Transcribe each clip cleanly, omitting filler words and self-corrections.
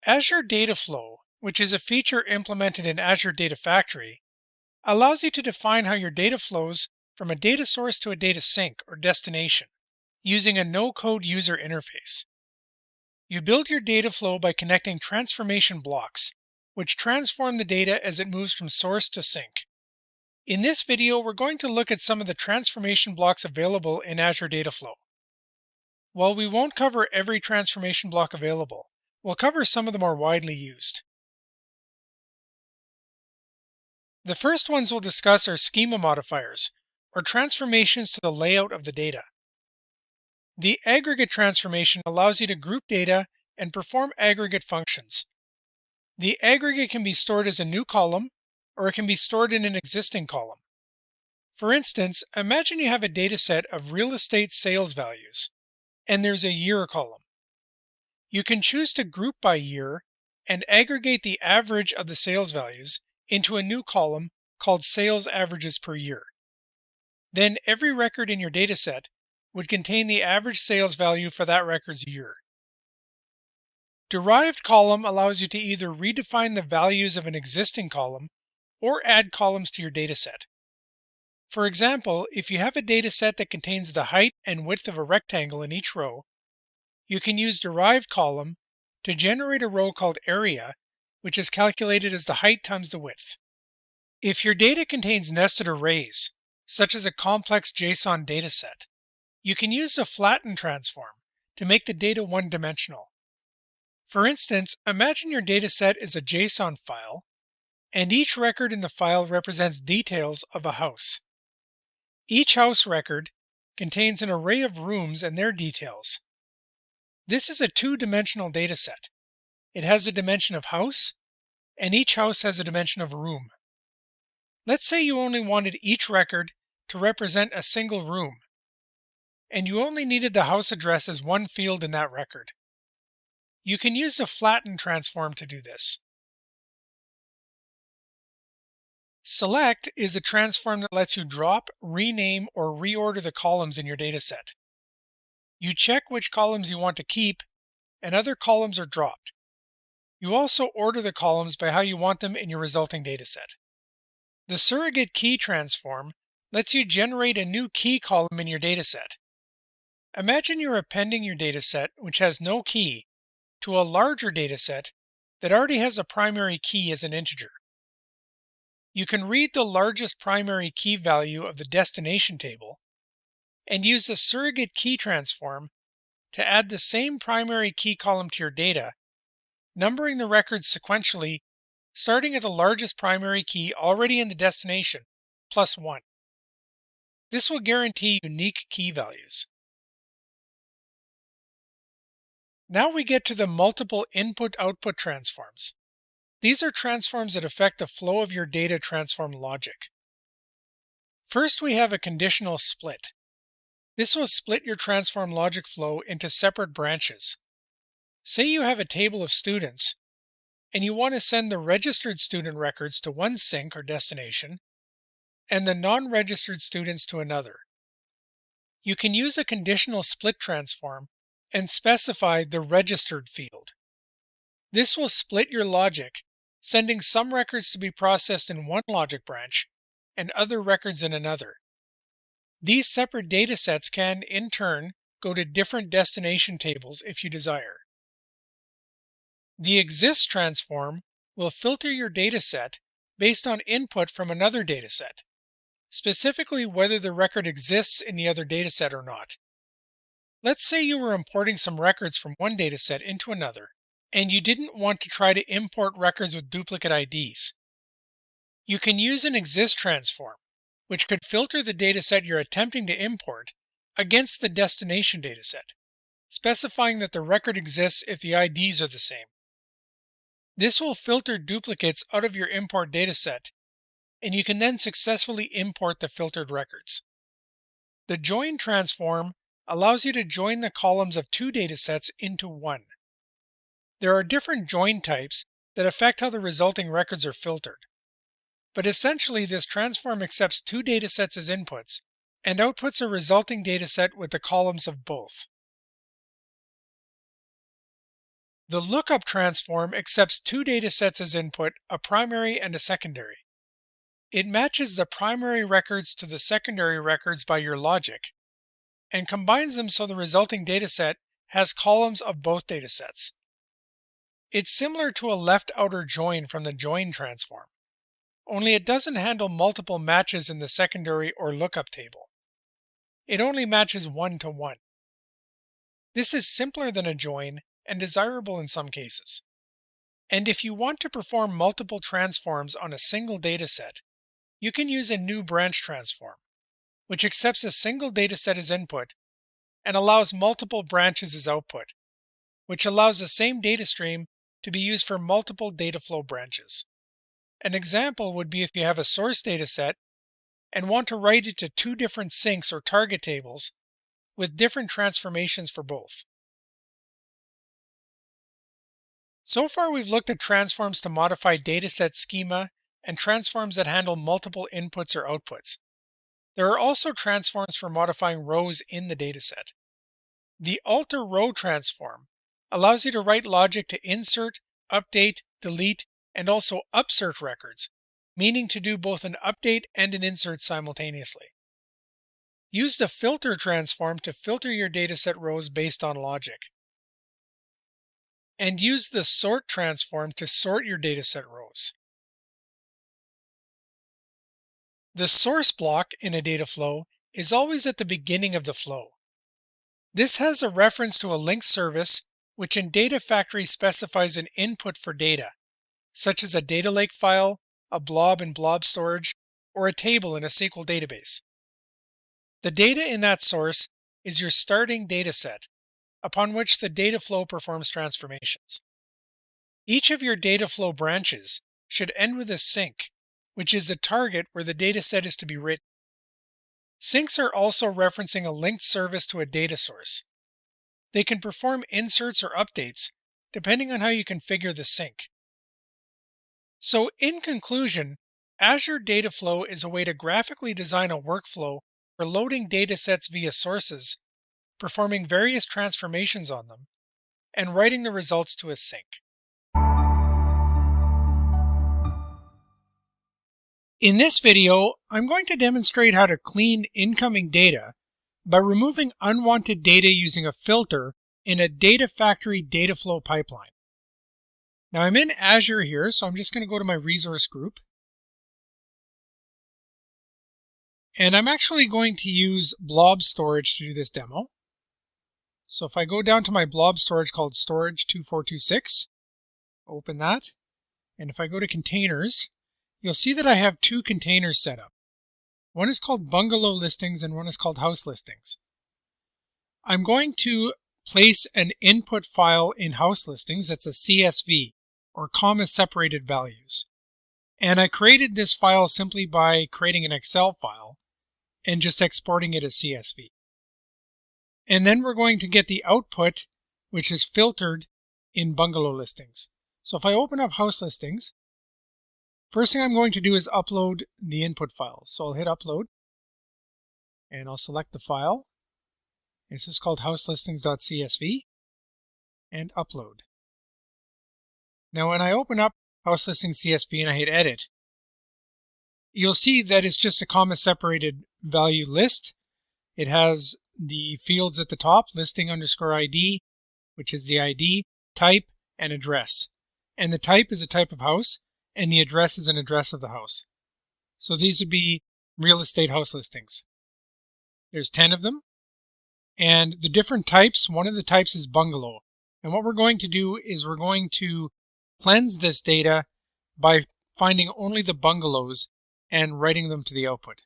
Azure Data Flow, which is a feature implemented in Azure Data Factory, allows you to define how your data flows from a data source to a data sink or destination using a no-code user interface. You build your data flow by connecting transformation blocks, which transform the data as it moves from source to sink. In this video, we're going to look at some of the transformation blocks available in Azure Data Flow. While we won't cover every transformation block available, we'll cover some of the more widely used. The first ones we'll discuss are Schema Modifiers, or transformations to the layout of the data. The Aggregate Transformation allows you to group data and perform aggregate functions. The aggregate can be stored as a new column, or it can be stored in an existing column. For instance, imagine you have a data set of real estate sales values, and there's a year column. You can choose to group by year and aggregate the average of the sales values into a new column called Sales Averages per Year. Then every record in your dataset would contain the average sales value for that record's year. Derived Column allows you to either redefine the values of an existing column or add columns to your dataset. For example, if you have a dataset that contains the height and width of a rectangle in each row, you can use Derived Column to generate a row called Area, which is calculated as the height times the width. If your data contains nested arrays, such as a complex Json dataset, you can use the Flattened Transform to make the data one-dimensional. For instance, imagine your dataset is a JSON file, and each record in the file represents details of a house. Each house record contains an array of rooms and their details. This is a two-dimensional dataset. It has a dimension of house, and each house has a dimension of room. Let's say you only wanted each record to represent a single room, and you only needed the house address as one field in that record. You can use the Flattened Transform to do this. Select is a transform that lets you drop, rename, or reorder the columns in your dataset. You check which columns you want to keep, and other columns are dropped. You also order the columns by how you want them in your resulting dataset. The Surrogate Key Transform lets you generate a new key column in your dataset. Imagine you're appending your dataset, which has no key, to a larger dataset that already has a primary key as an integer. You can read the largest primary key value of the destination table and use the Surrogate Key Transform to add the same primary key column to your data, numbering the records sequentially, starting at the largest primary key already in the destination, plus 1. This will guarantee unique key values. Now we get to the multiple input-output transforms. These are transforms that affect the flow of your data transform logic. First, we have a conditional split. This will split your transform logic flow into separate branches. Say you have a table of students, and you want to send the registered student records to one sink or destination, and the non-registered students to another. You can use a conditional split transform and specify the registered field. This will split your logic, sending some records to be processed in one logic branch and other records in another. These separate datasets can, in turn, go to different destination tables if you desire. The exist transform will filter your dataset based on input from another dataset, specifically whether the record exists in the other dataset or not. Let's say you were importing some records from one dataset into another, and you didn't want to try to import records with duplicate IDs. You can use an exist transform, which could filter the dataset you're attempting to import against the destination dataset, specifying that the record exists if the IDs are the same. This will filter duplicates out of your import dataset, and you can then successfully import the filtered records. The join transform allows you to join the columns of two datasets into one. There are different join types that affect how the resulting records are filtered. But essentially, this transform accepts two datasets as inputs and outputs a resulting dataset with the columns of both. The Lookup Transform accepts two datasets as input, a primary and a secondary. It matches the primary records to the secondary records by your logic, and combines them so the resulting dataset has columns of both datasets. It's similar to a left outer join from the join transform, only it doesn't handle multiple matches in the secondary or lookup table. It only matches 1 to 1. This is simpler than a join and desirable in some cases. And if you want to perform multiple transforms on a single dataset, you can use a new branch transform, which accepts a single dataset as input and allows multiple branches as output, which allows the same data stream to be used for multiple data flow branches. An example would be if you have a source dataset and want to write it to two different sinks or target tables with different transformations for both. So far, we've looked at transforms to modify dataset schema and transforms that handle multiple inputs or outputs. There are also transforms for modifying rows in the dataset. The alter row transform allows you to write logic to insert, update, delete, and also upsert records, meaning to do both an update and an insert simultaneously. Use the filter transform to filter your dataset rows based on logic. And use the sort transform to sort your dataset rows. The source block in a data flow is always at the beginning of the flow. This has a reference to a linked service, which in Data Factory specifies an input for data, such as a data lake file, a blob in blob storage, or a table in a Sql database. The data in that source is your starting dataset, upon which the data flow performs transformations. Each of your data flow branches should end with a sink, which is a target where the dataset is to be written. Sinks are also referencing a linked service to a data source. They can perform inserts or updates, depending on how you configure the sink. So in conclusion, Azure Data Flow is a way to graphically design a workflow for loading datasets via sources, performing various transformations on them, and writing the results to a sink. In this video, I'm going to demonstrate how to clean incoming data by removing unwanted data using a filter in a Data Factory data flow pipeline. Now I'm in Azure here, so I'm just going to go to my resource group. And I'm actually going to use Blob storage to do this demo. So if I go down to my Blob storage called Storage 2426, open that, and if I go to containers, you'll see that I have two containers set up. One is called Bungalow Listings and one is called House Listings. I'm going to place an input file in House Listings that's a CSV, or comma separated values. And I created this file simply by creating an Excel file and just exporting it as CSV. And then we're going to get the output, which is filtered in Bungalow Listings. So if I open up House Listings, first thing I'm going to do is upload the input file. So I'll hit upload, and I'll select the file. This is called houselistings.csv, and upload. Now when I open up House Listings CSV and I hit edit, you'll see that it's just a comma separated value list. It has the fields at the top, listing underscore ID, which is the ID, type, and address. And the type is a type of house, and the address is an address of the house. So these would be real estate house listings. There's 10 of them. And the different types, one of the types is bungalow. And what we're going to do is we're going to cleanse this data by finding only the bungalows and writing them to the output.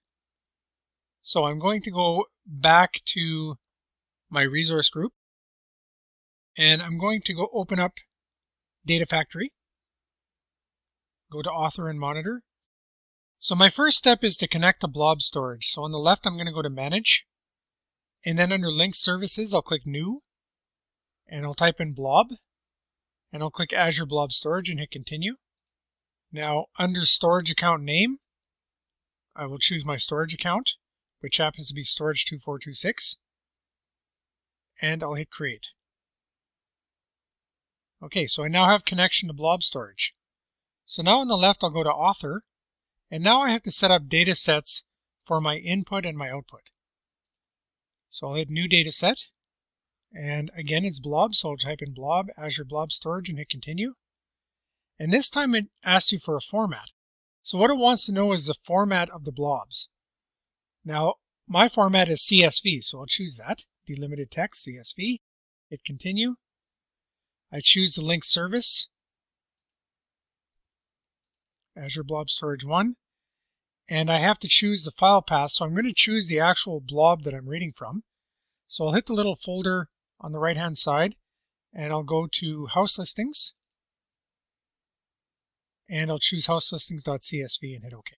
So I'm going to go back to my resource group, and I'm going to go open up Data Factory, go to Author and Monitor. So my first step is to connect to Blob storage. So on the left, I'm going to go to Manage, and then under Linked Services, I'll click New, and I'll type in Blob, and I'll click Azure Blob Storage and hit Continue. Now under Storage Account Name, I will choose my storage account, which happens to be Storage 2426, and I'll hit Create. Okay, so I now have connection to blob storage. So now on the left, I'll go to author, and now I have to set up data sets for my input and my output. So I'll hit new data set, and again, it's blob, so I'll type in blob, Azure Blob Storage, and hit continue. And this time it asks you for a format. So what it wants to know is the format of the blobs. Now, my format is CSV, so I'll choose that, delimited text, CSV, hit continue. I choose the link service, Azure Blob Storage 1, and I have to choose the file path, so I'm going to choose the actual blob that I'm reading from. So I'll hit the little folder on the right-hand side, and I'll go to house listings, and I'll choose houselistings.csv and hit OK.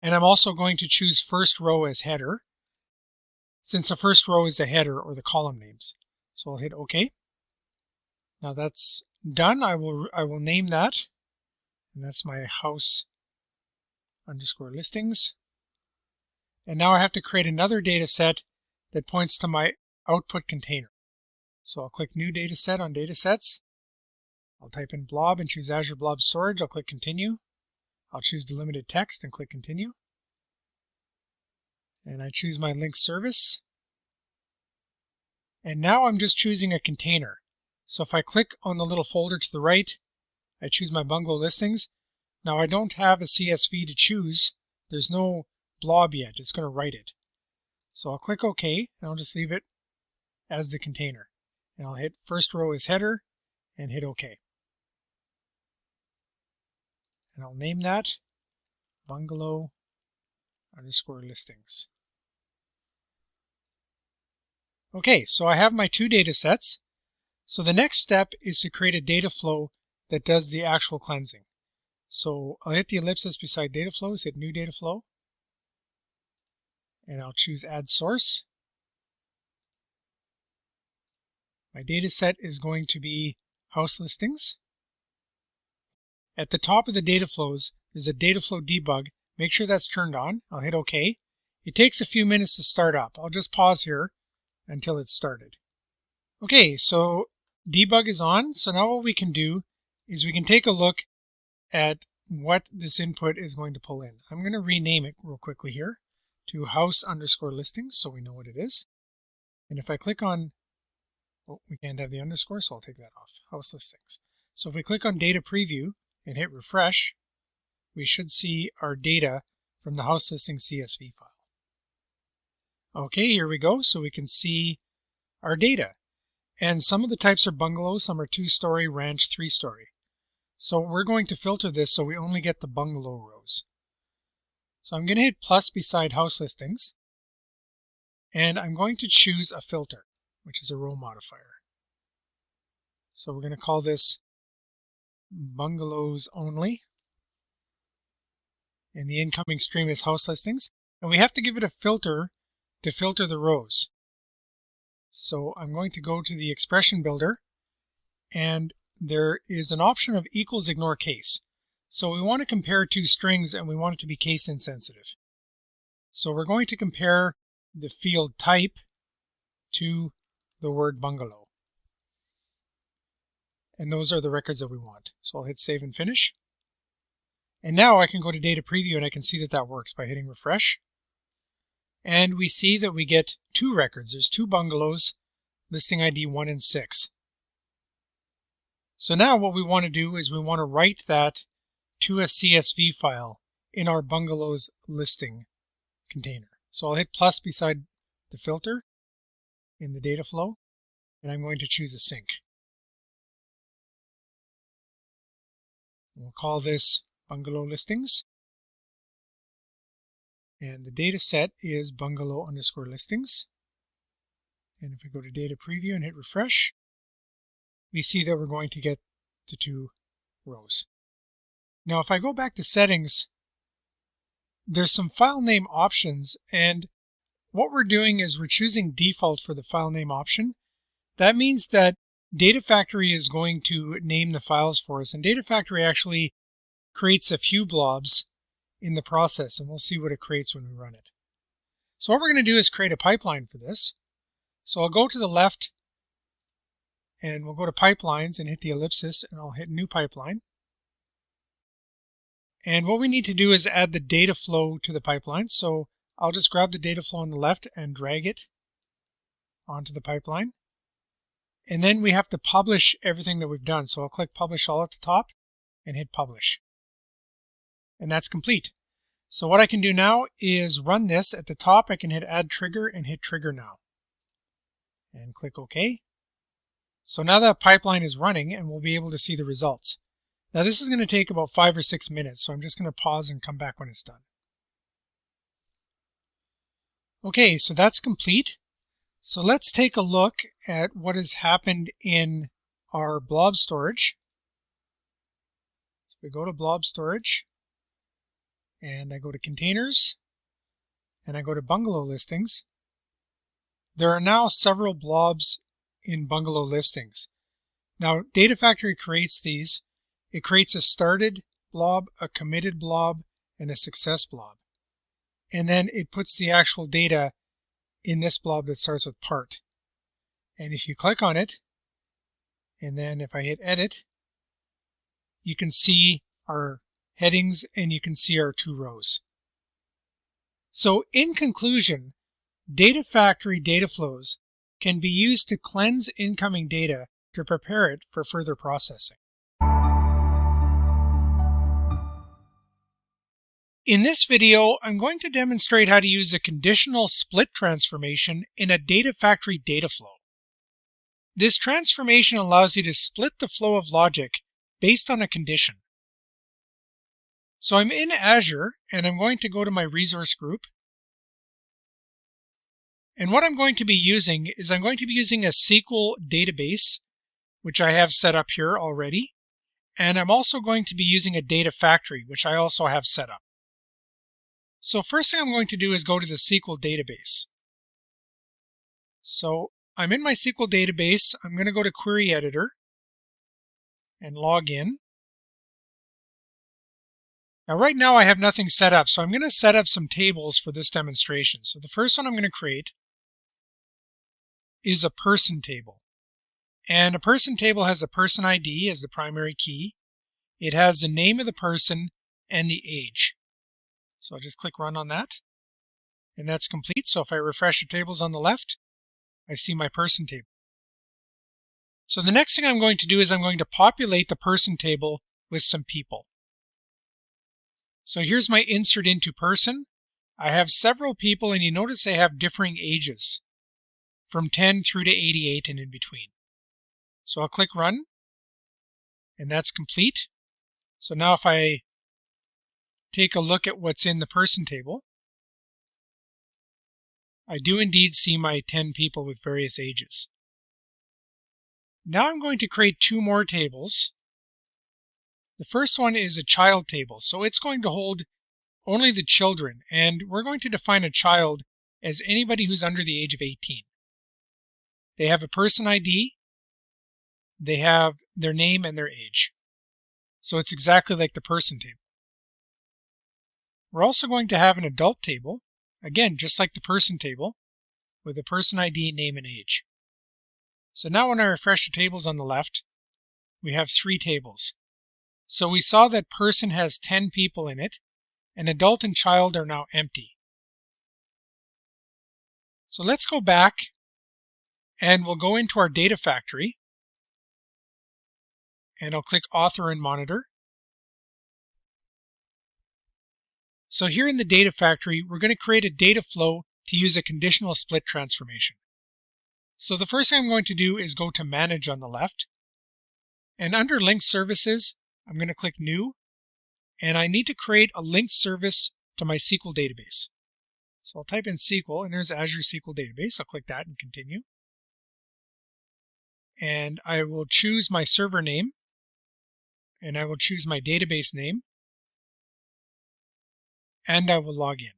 And I'm also going to choose first row as header, since the first row is the header or the column names. So I'll hit OK. Now that's done. I will name that, and that's my house underscore listings. And now I have to create another data set that points to my output container. So I'll click new data set on data sets. I'll type in blob and choose Azure Blob Storage. I'll click continue. I'll choose delimited text and click continue. And I choose my link service. And now I'm just choosing a container. So if I click on the little folder to the right, I choose my bungalow listings. Now I don't have a CSV to choose. There's no blob yet. It's going to write it. So I'll click OK, and I'll just leave it as the container. And I'll hit first row as header and hit OK. And I'll name that bungalow underscore listings. Okay, so I have my two data sets. So the next step is to create a data flow that does the actual cleansing. So I'll hit the ellipsis beside data flows, hit new data flow, and I'll choose add source. My data set is going to be house listings. At the top of the data flows, there's a data flow debug. Make sure that's turned on. I'll hit OK. It takes a few minutes to start up. I'll just pause here until it's started. Okay, so debug is on. So now what we can do is we can take a look at what this input is going to pull in. I'm going to rename it real quickly here to house underscore listings so we know what it is. And if I click on, oh, we can't have the underscore, so I'll take that off, house listings. So if we click on data preview and hit refresh, we should see our data from the house listings CSV file. Okay, here we go. So we can see our data. And some of the types are bungalows, some are 2-story, ranch, 3-story. So we're going to filter this so we only get the bungalow rows. So I'm going to hit plus beside house listings, and I'm going to choose a filter, which is a row modifier. So we're going to call this bungalows only, and the incoming stream is house listings, and we have to give it a filter to filter the rows. So I'm going to go to the expression builder, and there is an option of equals ignore case. So we want to compare two strings and we want it to be case insensitive. So we're going to compare the field type to the word bungalow. And those are the records that we want. So I'll hit save and finish. And now I can go to data preview and I can see that that works by hitting refresh. And we see that we get two records. There's two bungalows, listing ID 1 and 6. So now what we want to do is we want to write that to a CSV file in our bungalows listing container. So I'll hit plus beside the filter in the data flow, and I'm going to choose a sync. We'll call this bungalow listings. And the data set is bungalow underscore listings. And if we go to data preview and hit refresh, we see that we're going to get the two rows. Now, if I go back to settings, there's some file name options, and what we're doing is we're choosing default for the file name option. That means that Data Factory is going to name the files for us, and Data Factory actually creates a few blobs in the process, and we'll see what it creates when we run it. So what we're going to do is create a pipeline for this. So I'll go to the left And we'll go to pipelines and hit the ellipsis, and I'll hit new pipeline. And what we need to do is add the data flow to the pipeline. So I'll just grab the data flow on the left and drag it onto the pipeline. And then we have to publish everything that we've done. So I'll click Publish All at the top and hit Publish. And that's complete. So what I can do now is run this. At the top, I can hit Add Trigger and hit Trigger Now. And click OK. So now that pipeline is running, and we'll be able to see the results. Now this is going to take about 5 or 6 minutes, so I'm just going to pause and come back when it's done. Okay, so that's complete. So let's take a look at what has happened in our blob storage. So we go to blob storage, and I go to containers, and I go to bungalow listings. There are now several blobs in bungalow listings. Now Data Factory creates these. It creates a started blob, a committed blob, and a success blob. And then it puts the actual data in this blob that starts with part. And if you click on it, and then if I hit edit, you can see our headings and you can see our 2 rows. So in conclusion, Data Factory data flows can be used to cleanse incoming data to prepare it for further processing. In this video, I'm going to demonstrate how to use a conditional split transformation in a Data Factory data flow. This transformation allows you to split the flow of logic based on a condition. So I'm in Azure, and I'm going to go to my resource group. And what I'm going to be using is I'm going to be using a Sql Database, which I have set up here already. And I'm also going to be using a Data Factory, which I also have set up. So first thing I'm going to do is go to the Sql Database. So I'm in my Sql Database. I'm going to go to Query Editor and log in. Now right now I have nothing set up, so I'm going to set up some tables for this demonstration. So the first one I'm going to create is a person table. And a person table has a person ID as the primary key. It has the name of the person and the age. So I'll just click Run on that. And that's complete. So if I refresh the tables on the left, I see my person table. So the next thing I'm going to do is I'm going to populate the person table with some people. So here's my insert into person. I have several people, and you notice they have differing ages, from 10 through to 88 and in between. So I'll click Run, and that's complete. So now if I take a look at what's in the person table, I do indeed see my 10 people with various ages. Now I'm going to create 2 more tables. The first one is a child table, so it's going to hold only the children, and we're going to define a child as anybody who's under the age of 18. They have a person ID, they have their name and their age. So it's exactly like the person table. We're also going to have an adult table, again, just like the person table, with a person ID, name, and age. So now when I refresh the tables on the left, we have 3 tables. So we saw that person has 10 people in it, and adult and child are now empty. So let's go back, and we'll go into our Data Factory, and I'll click Author and Monitor. So here in the Data Factory, we're going to create a data flow to use a conditional split transformation. So the first thing I'm going to do is go to Manage on the left. And under Linked Services, I'm going to click New. And I need to create a linked service to my Sql database. So I'll type in Sql, and there's Azure Sql Database. I'll click that and continue. And I will choose my server name. And I will choose my database name. And I will log in.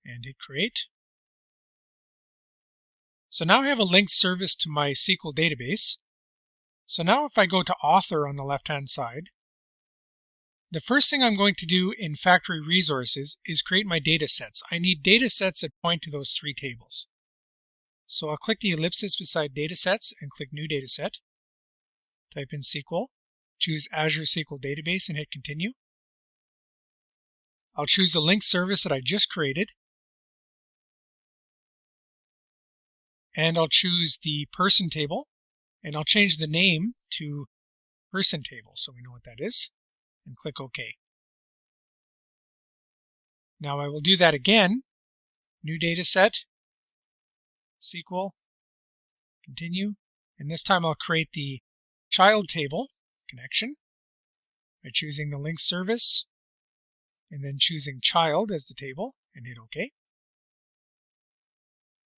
And hit Create. So now I have a linked service to my Sql database. So now if I go to Author on the left-hand side, the first thing I'm going to do in Factory Resources is create my data sets. I need data sets that point to those 3 tables. So I'll click the ellipsis beside datasets and click New Dataset. Type in SQL, choose Azure Sql Database and hit Continue. I'll choose the link service that I just created. And I'll choose the person table, and I'll change the name to person table so we know what that is, and click OK. Now I will do that again. New Dataset, SQL, Continue, and this time I'll create the child table connection by choosing the link service and then choosing child as the table and hit OK.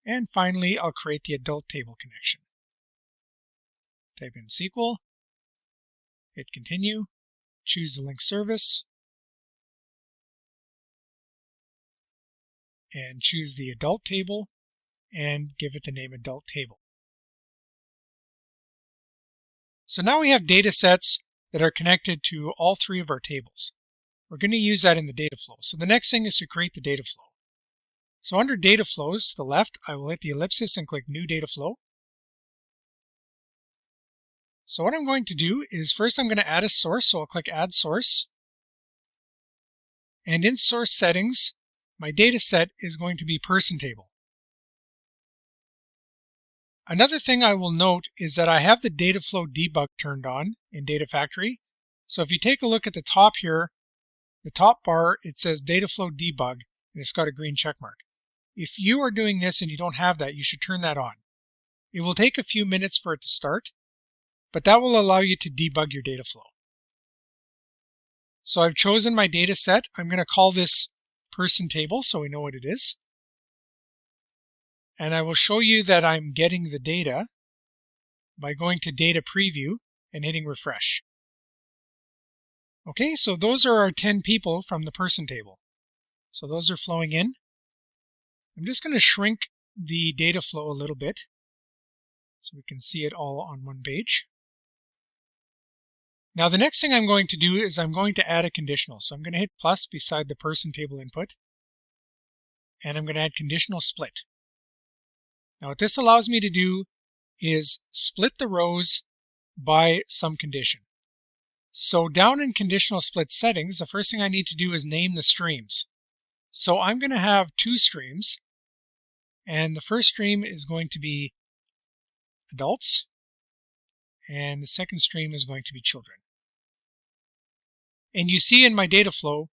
And finally, I'll create the adult table connection. Type in SQL, hit Continue, choose the link service, and choose the adult table and give it the name adult table. So now we have data sets that are connected to all three of our tables. We're going to use that in the data flow. So the next thing is to create the data flow. So under data flows to the left, I will hit the ellipsis and click New Data Flow. So what I'm going to do is first I'm going to add a source, so I'll click Add Source. And in Source Settings, my data set is going to be Person Table. Another thing I will note is that I have the Data Flow Debug turned on in Data Factory. So if you take a look at the top here, the top bar, it says Data Flow Debug, and it's got a green check mark. If you are doing this and you don't have that, you should turn that on. It will take a few minutes for it to start, but that will allow you to debug your data flow. So I've chosen my data set. I'm going to call this person table so we know what it is. And I will show you that I'm getting the data by going to Data Preview and hitting Refresh. Okay, so those are our 10 people from the person table. So those are flowing in. I'm just going to shrink the data flow a little bit so we can see it all on one page. Now the next thing I'm going to do is I'm going to add a conditional. So I'm going to hit plus beside the person table input, and I'm going to add Conditional Split. Now what this allows me to do is split the rows by some condition. So down in Conditional Split settings, the first thing I need to do is name the streams. So I'm going to have two streams, and the first stream is going to be adults, and the second stream is going to be children. And you see in my data flow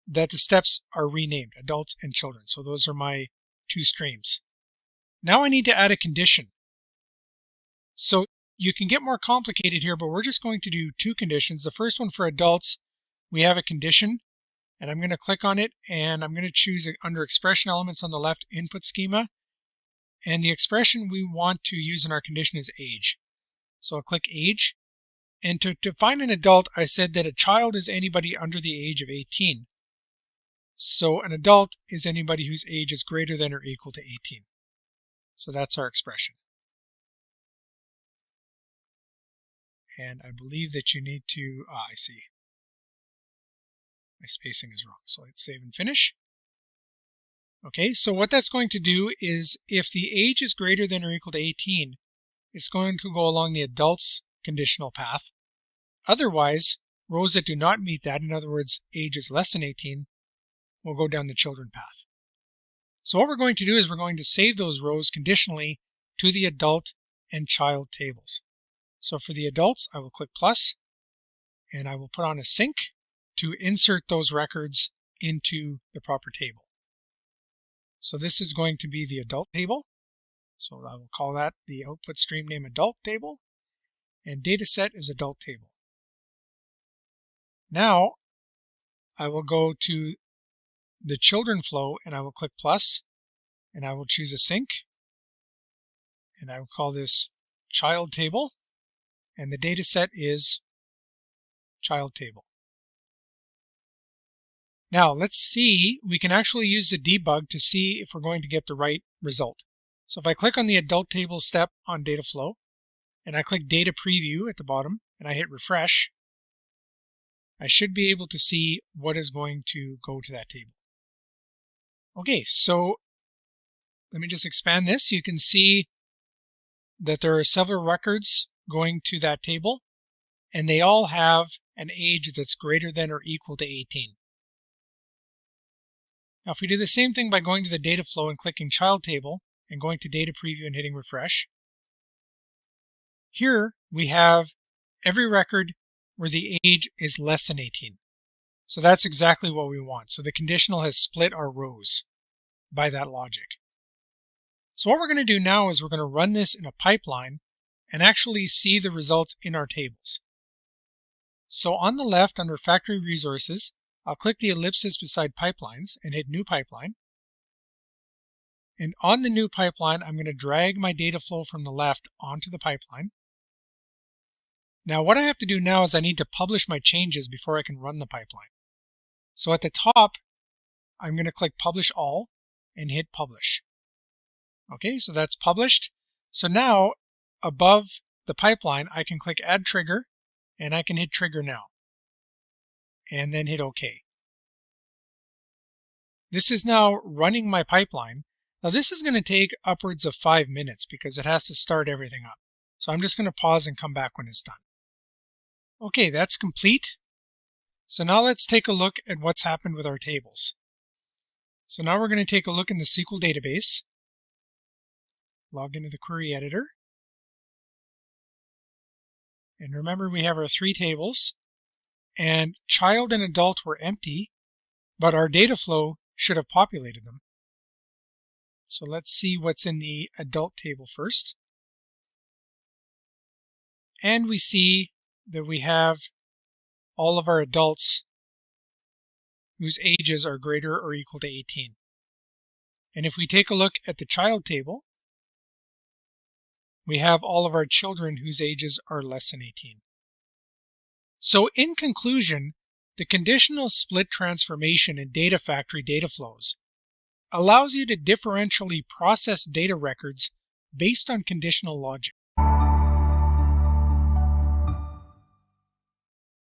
that the steps are renamed, adults and children. So those are my two streams. Now I need to add a condition. So you can get more complicated here, but we're just going to do two conditions. The first one for adults, we have a condition, and I'm going to click on it, and I'm going to choose under expression elements on the left, input schema. And the expression we want to use in our condition is age. So I'll click age. And to define an adult, I said that a child is anybody under the age of 18. So an adult is anybody whose age is greater than or equal to 18. So that's our expression. And I believe that you need to, I see. My spacing is wrong. So let's save and finish. Okay, so what that's going to do is if the age is greater than or equal to 18, it's going to go along the adults conditional path. Otherwise, rows that do not meet that, in other words, age is less than 18, will go down the children path. So what we're going to do is we're going to save those rows conditionally to the adult and child tables. So for the adults, I will click plus, and I will put on a sync to insert those records into the proper table. So this is going to be the adult table. So I will call that the output stream name adult table, and dataset is adult table. Now I will go to the children flow, and I will click plus, and I will choose a sync, and I will call this child table, and the dataset is child table. Now let's see, we can actually use the debug to see if we're going to get the right result. So if I click on the adult table step on data flow, and I click data preview at the bottom, and I hit refresh, I should be able to see what is going to go to that table. Okay, so let me just expand this. You can see that there are several records going to that table, and they all have an age that's greater than or equal to 18. Now, if we do the same thing by going to the data flow and clicking Child Table and going to Data Preview and hitting Refresh, here we have every record where the age is less than 18. So that's exactly what we want. So the conditional has split our rows by that logic. So what we're going to do now is we're going to run this in a pipeline and actually see the results in our tables. So on the left under Factory Resources, I'll click the ellipsis beside Pipelines and hit New Pipeline. And on the new pipeline, I'm going to drag my data flow from the left onto the pipeline. Now what I have to do now is I need to publish my changes before I can run the pipeline. So at the top, I'm going to click Publish All and hit Publish. Okay, so that's published. So now above the pipeline, I can click Add Trigger and I can hit Trigger Now and then hit OK. This is now running my pipeline. Now this is going to take upwards of 5 minutes because it has to start everything up. So I'm just going to pause and come back when it's done. Okay, that's complete. So now let's take a look at what's happened with our tables. So now we're going to take a look in the Sql Database. Log into the query editor. And remember, we have our 3 tables. And child and adult were empty, but our data flow should have populated them. So let's see what's in the adult table first. And we see that we have all of our adults whose ages are greater or equal to 18. And if we take a look at the child table, we have all of our children whose ages are less than 18. So in conclusion, the conditional split transformation in Data Factory data flows allows you to differentially process data records based on conditional logic.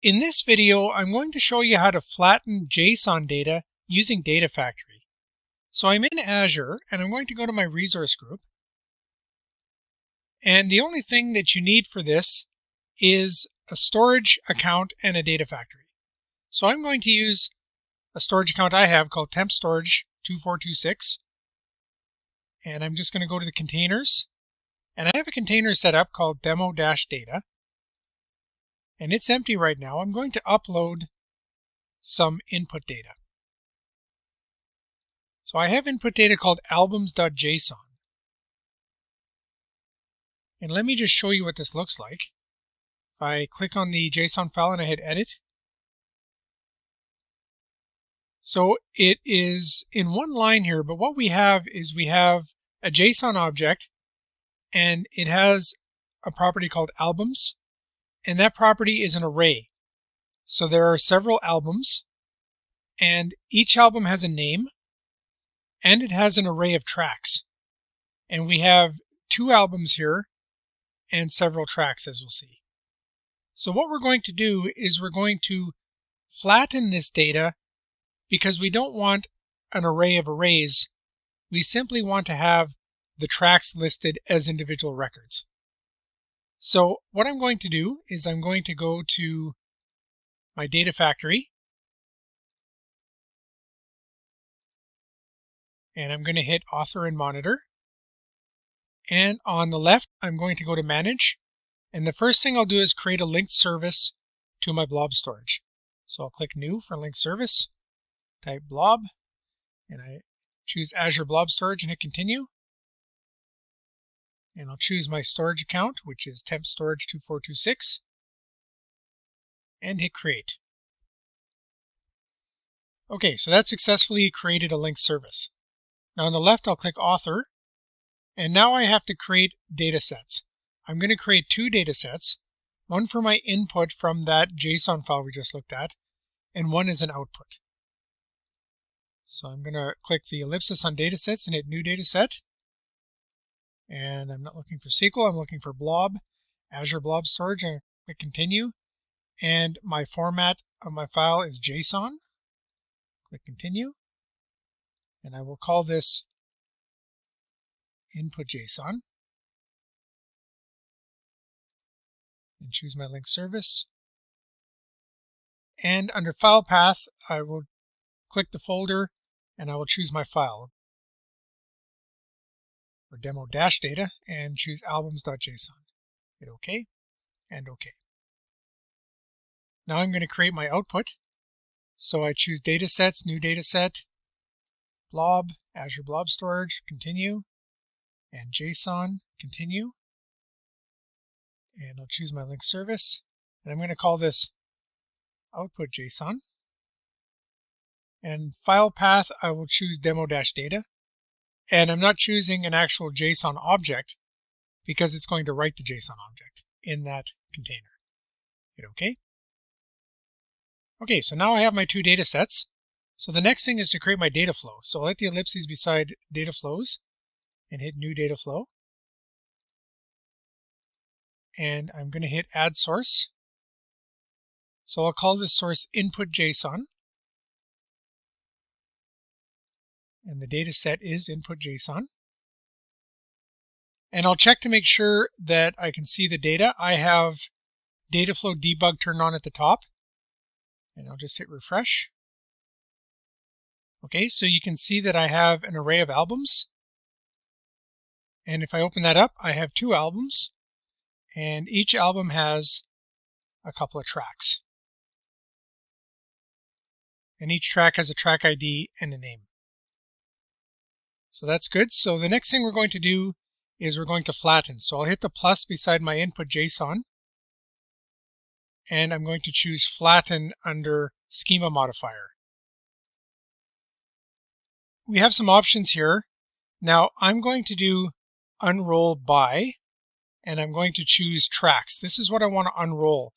In this video, I'm going to show you how to flatten JSON data using Data Factory. So I'm in Azure, and I'm going to go to my resource group. And the only thing that you need for this is a storage account and a Data Factory. So I'm going to use a storage account I have called temp storage 2426. And I'm just going to go to the containers. And I have a container set up called demo-data. And it's empty right now. I'm going to upload some input data. So I have input data called albums.json. And let me just show you what this looks like. If I click on the JSON file and I hit edit. So it is in one line here, but what we have is we have a JSON object and it has a property called albums. And that property is an array. So there are several albums, and each album has a name, and it has an array of tracks. And we have 2 albums here and several tracks, as we'll see. So what we're going to do is we're going to flatten this data because we don't want an array of arrays. We simply want to have the tracks listed as individual records. So what I'm going to do is I'm going to go to my Data Factory, and I'm going to hit Author and Monitor. And on the left, I'm going to go to Manage. And the first thing I'll do is create a linked service to my Blob storage. So I'll click New for linked service, type Blob, and I choose Azure Blob Storage and hit Continue. And I'll choose my storage account, which is temp storage 2426, and hit Create. Okay, so that successfully created a linked service. Now on the left, I'll click Author, and now I have to create data sets. I'm going to create 2 data sets, one for my input from that JSON file we just looked at, and one is an output. So I'm going to click the ellipsis on datasets and hit New Dataset. And I'm not looking for SQL, I'm looking for Blob, Azure Blob Storage, and click Continue. And my format of my file is JSON. Click Continue. And I will call this input JSON, and choose my link service. And under file path, I will click the folder and I will choose my file, or demo-data, and choose albums.json. Hit OK and OK. Now I'm going to create my output. So I choose datasets, new dataset, Blob, Azure Blob Storage, continue, and JSON, continue. And I'll choose my link service. And I'm going to call this output JSON. And file path, I will choose demo-data. And I'm not choosing an actual JSON object because it's going to write the JSON object in that container. Hit OK. Okay, so now I have my two data sets. So the next thing is to create my data flow. So I'll hit the ellipses beside data flows and hit new data flow. And I'm going to hit add source. So I'll call this source input JSON. And the data set is input JSON. And I'll check to make sure that I can see the data. I have data flow debug turned on at the top. And I'll just hit refresh. Okay, so you can see that I have an array of albums. And if I open that up, I have two albums. And each album has a couple of tracks. And each track has a track ID and a name. So that's good. So the next thing we're going to do is we're going to flatten. So I'll hit the plus beside my input JSON. And I'm going to choose flatten under Schema Modifier. We have some options here. Now I'm going to do unroll by, and I'm going to choose tracks. This is what I want to unroll.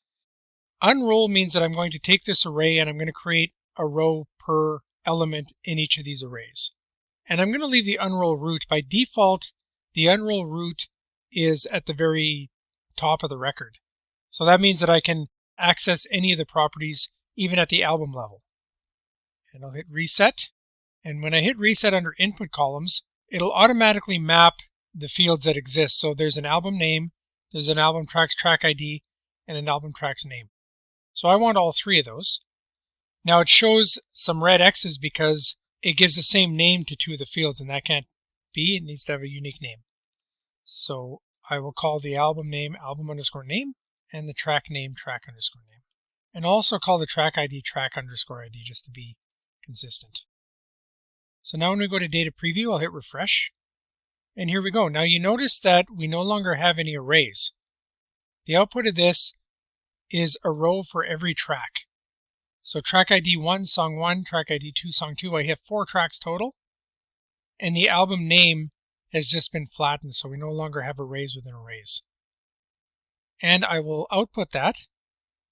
Unroll means that I'm going to take this array and I'm going to create a row per element in each of these arrays. And I'm going to leave the unroll root. By default, the unroll root is at the very top of the record. So that means that I can access any of the properties even at the album level. And I'll hit reset. And when I hit reset under input columns, it'll automatically map the fields that exist. So there's an album name, there's an album track's track ID, and an album track's name. So I want all three of those. Now it shows some red X's because it gives the same name to two of the fields, and that can't be. It needs to have a unique name. So I will call the album name album_name, and the track name track_name. And I'll also call the track ID track_ID just to be consistent. So now when we go to data preview, I'll hit refresh. And here we go. Now you notice that we no longer have any arrays. The output of this is a row for every track. So track ID 1, song 1, track ID 2, song 2. I have 4 tracks total. And the album name has just been flattened, so we no longer have arrays within arrays. And I will output that.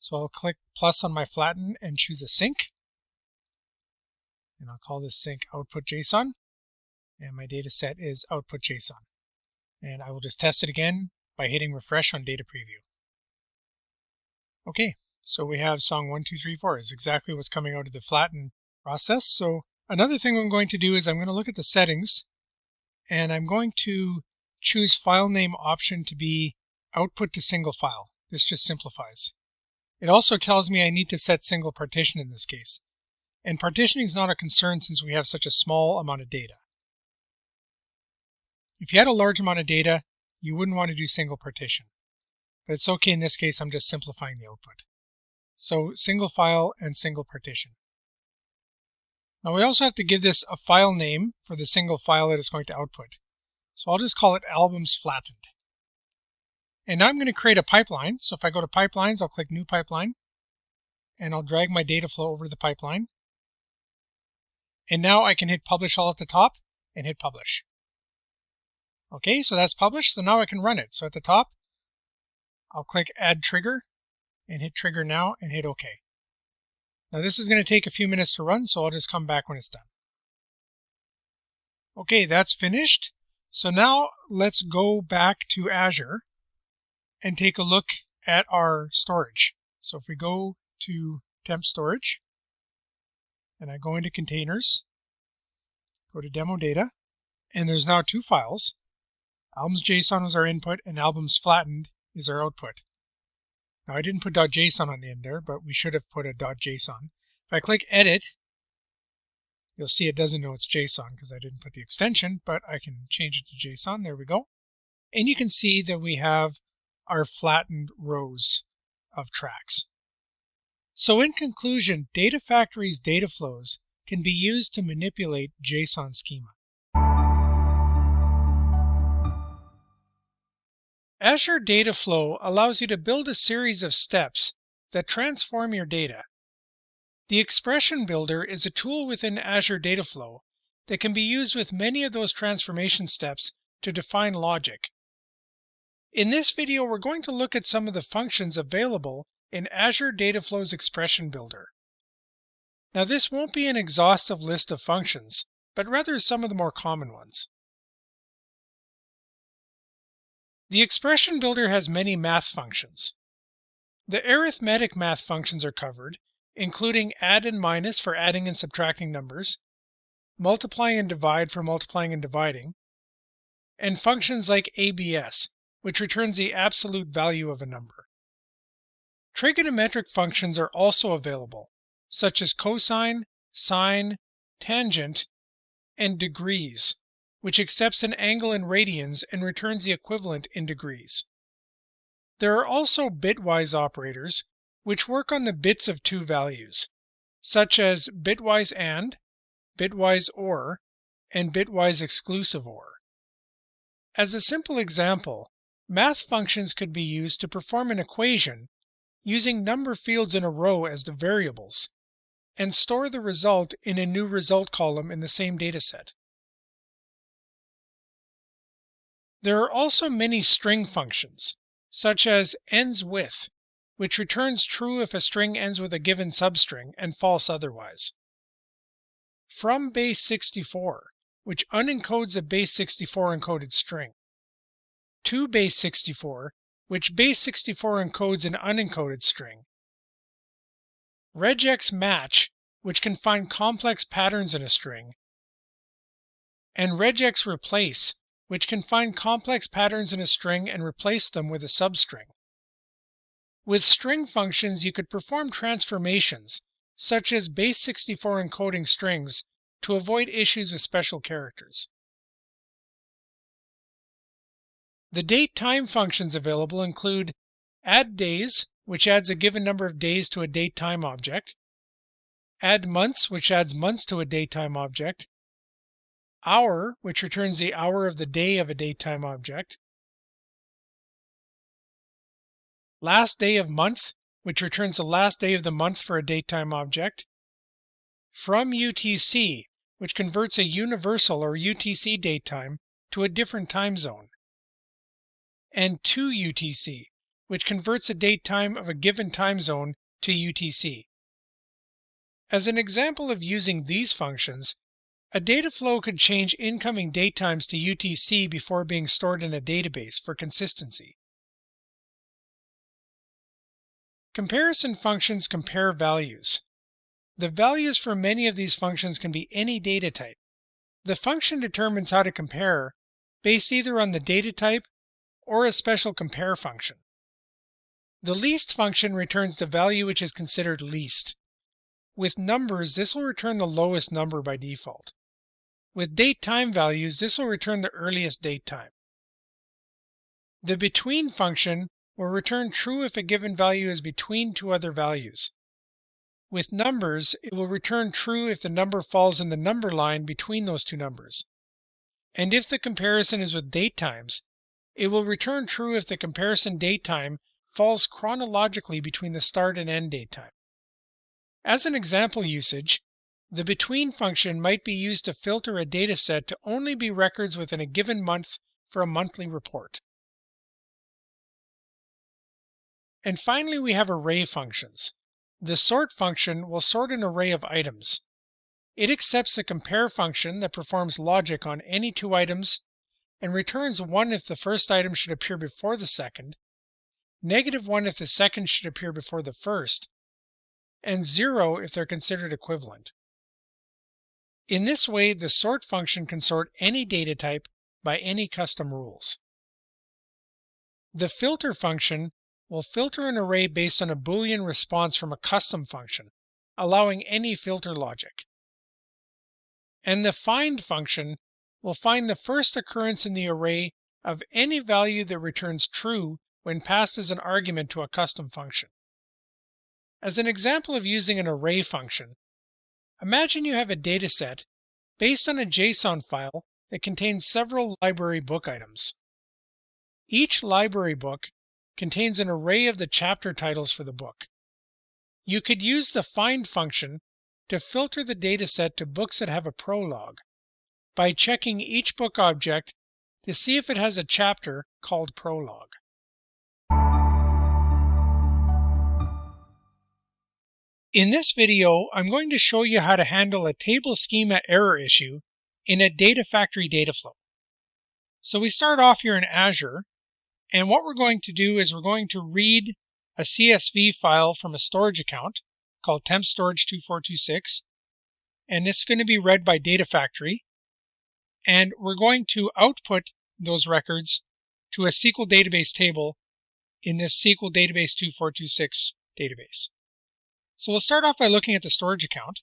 So I'll click plus on my flatten and choose a sync. And I'll call this sync output JSON. And my data set is output JSON. And I will just test it again by hitting refresh on data preview. Okay, so we have song 1, 2, 3, 4 is exactly what's coming out of the flatten process. So another thing I'm going to do is I'm going to look at the settings, and I'm going to choose file name option to be output to single file. This just simplifies. It also tells me I need to set single partition in this case. And partitioning is not a concern since we have such a small amount of data. If you had a large amount of data, you wouldn't want to do single partition. But it's okay in this case, I'm just simplifying the output. So single file and single partition. Now we also have to give this a file name for the single file that it's going to output. So I'll just call it albums flattened. And now I'm going to create a pipeline. So if I go to pipelines, I'll click new pipeline. And I'll drag my data flow over the pipeline. And now I can hit publish all at the top and hit publish. Okay, so that's published. So now I can run it. So at the top, I'll click add trigger and hit trigger now and hit OK. Now this is going to take a few minutes to run, so I'll just come back when it's done. Okay, that's finished. So now let's go back to Azure and take a look at our storage. So if we go to temp storage and I go into containers, go to demo data, and there's now 2 files. Albums.json was our input, and albums.flattened is our output. Now I didn't put .json on the end there, but we should have put a .json. If I click Edit, you'll see it doesn't know it's JSON because I didn't put the extension, but I can change it to JSON. There we go. And you can see that we have our flattened rows of tracks. So in conclusion, Data Factory's data flows can be used to manipulate JSON schema. Azure Data Flow allows you to build a series of steps that transform your data. The Expression Builder is a tool within Azure Data Flow that can be used with many of those transformation steps to define logic. In this video, we're going to look at some of the functions available in Azure Data Flow's Expression Builder. Now, this won't be an exhaustive list of functions, but rather some of the more common ones. The Expression Builder has many math functions. The arithmetic math functions are covered, including add and minus for adding and subtracting numbers, multiply and divide for multiplying and dividing, and functions like ABS, which returns the absolute value of a number. Trigonometric functions are also available, such as cosine, sine, tangent, and degrees, which accepts an angle in radians and returns the equivalent in degrees. There are also bitwise operators, which work on the bits of two values, such as bitwise AND, bitwise OR, and bitwise exclusive OR. As a simple example, math functions could be used to perform an equation using number fields in a row as the variables, and store the result in a new result column in the same dataset. There are also many string functions, such as ends with, which returns true if a string ends with a given substring and false otherwise. From base 64, which unencodes a base 64 encoded string. To base 64, which base 64 encodes an unencoded string. Regex match, which can find complex patterns in a string. And regex replace, which can find complex patterns in a string and replace them with a substring. With string functions, you could perform transformations, such as base 64 encoding strings, to avoid issues with special characters. The date-time functions available include add days, which adds a given number of days to a date-time object, add months, which adds months to a date-time object, hour, which returns the hour of the day of a date-time object, last day of month, which returns the last day of the month for a date-time object, from UTC, which converts a universal or UTC datetime to a different time zone, and to UTC, which converts a datetime of a given time zone to UTC. As an example of using these functions, a data flow could change incoming datetimes to UTC before being stored in a database for consistency. Comparison functions compare values. The values for many of these functions can be any data type. The function determines how to compare based either on the data type or a special compare function. The least function returns the value which is considered least. With numbers, this will return the lowest number by default. With date-time values, this will return the earliest date time. The between function will return true if a given value is between two other values. With numbers, it will return true if the number falls in the number line between those two numbers. And if the comparison is with date times, it will return true if the comparison date time falls chronologically between the start and end date time. As an example usage, the between function might be used to filter a dataset to only be records within a given month for a monthly report. And finally, we have array functions. The sort function will sort an array of items. It accepts a compare function that performs logic on any two items and returns 1 if the first item should appear before the second, -1 if the second should appear before the first, and 0 if they're considered equivalent. In this way, the sort function can sort any data type by any custom rules. The filter function will filter an array based on a Boolean response from a custom function, allowing any filter logic. And the find function will find the first occurrence in the array of any value that returns true when passed as an argument to a custom function. As an example of using an array function, imagine you have a dataset based on a JSON file that contains several library book items. Each library book contains an array of the chapter titles for the book. You could use the find function to filter the dataset to books that have a prologue by checking each book object to see if it has a chapter called prologue. In this video, I'm going to show you how to handle a table schema error issue in a Data Factory data flow. So we start off here in Azure, and what we're going to do is we're going to read a CSV file from a storage account called temp storage 2426, and this is going to be read by Data Factory, and we're going to output those records to a SQL Database table in this Sql Database 2426 database. So we'll start off by looking at the storage account,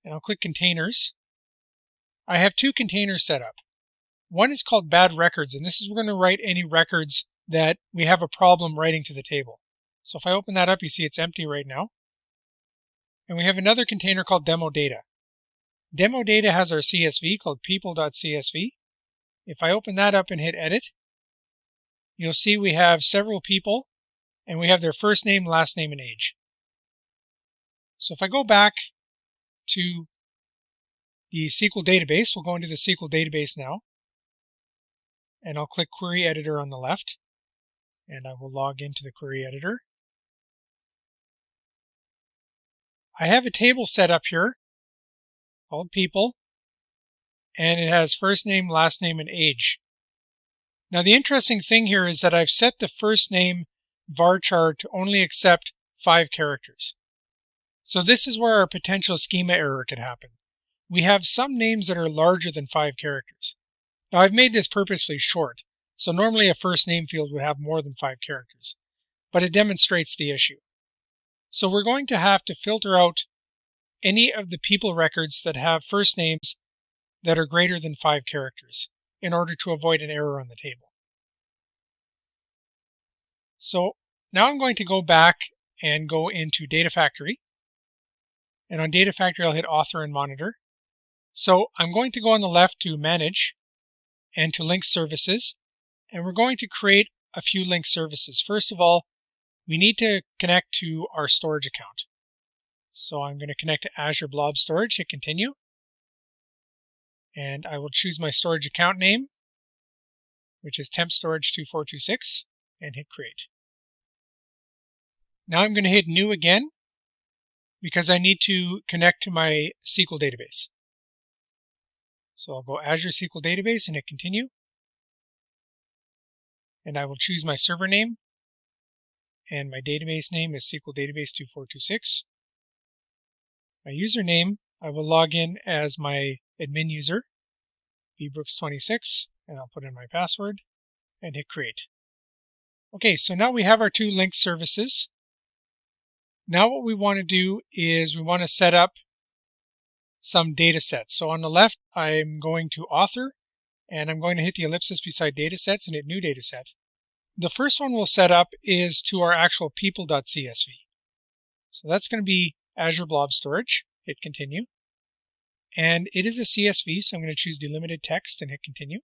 and I'll click Containers. I have two containers set up. One is called Bad Records, and this is we're going to write any records that we have a problem writing to the table. So if I open that up, you see it's empty right now. And we have another container called Demo Data. Demo Data has our CSV called people.csv. If I open that up and hit Edit, you'll see we have several people, and we have their first name, last name, and age. So if I go back to the SQL database, we'll go into the SQL database now, and I'll click Query Editor on the left, and I will log into the Query Editor. I have a table set up here called People, and it has first name, last name, and age. Now the interesting thing here is that I've set the first name varchar to only accept 5 characters. So this is where our potential schema error could happen. We have some names that are larger than 5 characters. Now I've made this purposely short, so normally a first name field would have more than 5 characters, but it demonstrates the issue. So we're going to have to filter out any of the people records that have first names that are greater than 5 characters in order to avoid an error on the table. So now I'm going to go back and go into Data Factory. And on Data Factory, I'll hit Author and Monitor. So I'm going to go on the left to Manage and to Link Services. And we're going to create a few link services. First of all, we need to connect to our storage account. So I'm going to connect to Azure Blob Storage, hit Continue. And I will choose my storage account name, which is temp storage 2426, and hit Create. Now I'm going to hit New again, because I need to connect to my SQL database. So I'll go Azure SQL Database and hit Continue. And I will choose my server name, and my database name is SQL Database 2426. My username, I will log in as my admin user, bbrooks26, and I'll put in my password and hit Create. Okay, so now we have our 2 linked services. Now what we want to do is we want to set up some data sets. So on the left, I'm going to Author, and I'm going to hit the ellipsis beside Datasets and hit New Dataset. The first one we'll set up is to our actual people.csv. So that's going to be Azure Blob Storage. Hit Continue. And it is a CSV, so I'm going to choose Delimited Text and hit Continue.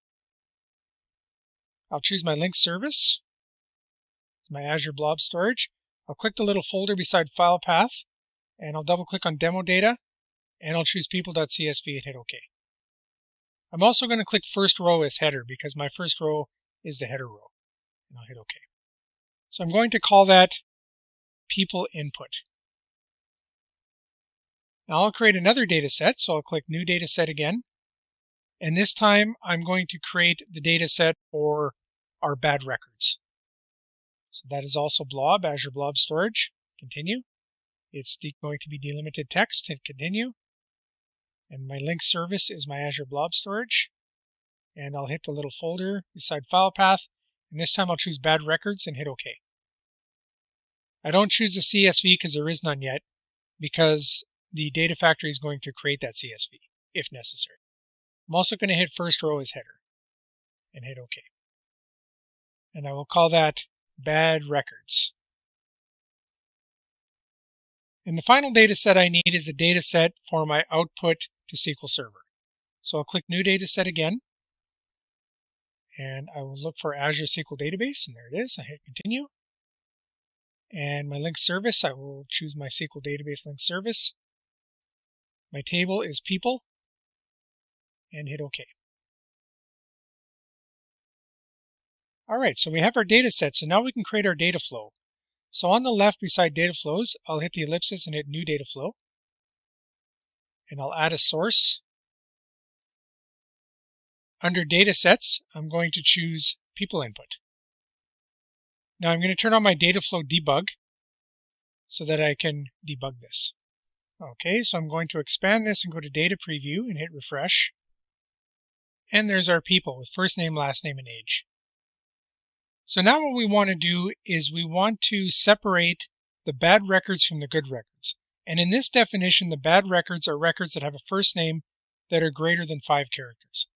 I'll choose my link service. It's my Azure Blob Storage. I'll click the little folder beside File Path, and I'll double-click on Demo Data, and I'll choose people.csv and hit OK. I'm also going to click First Row as Header, because my first row is the header row, and I'll hit OK. So I'm going to call that People Input. Now I'll create another data set, so I'll click New Data Set again, and this time I'm going to create the data set for our bad records. So that is also Blob, Azure Blob Storage. Continue. It's going to be delimited text and continue. And my link service is my Azure Blob Storage. And I'll hit the little folder beside File Path, And this time I'll choose bad records and hit OK. I don't choose the CSV because there is none yet, because the data factory is going to create that CSV if necessary. I'm also going to hit first row as header and hit OK. And I will call that bad records. And the final data set I need is a data set for my output to SQL Server. So I'll click New Data Set again, and I will look for Azure SQL Database, and there it is. I hit Continue. And my link service, I will choose my SQL Database link service. My table is people, and hit OK. All right, so we have our data set, so now we can create our data flow. So on the left beside data flows, I'll hit the ellipsis and hit New Data Flow. And I'll add a source. Under Data Sets, I'm going to choose People Input. Now I'm going to turn on my Data Flow Debug so that I can debug this. Okay, so I'm going to expand this and go to Data Preview and hit Refresh. And there's our people with first name, last name, and age. So now what we want to do is we want to separate the bad records from the good records. And in this definition, the bad records are records that have a first name that are greater than 5 characters.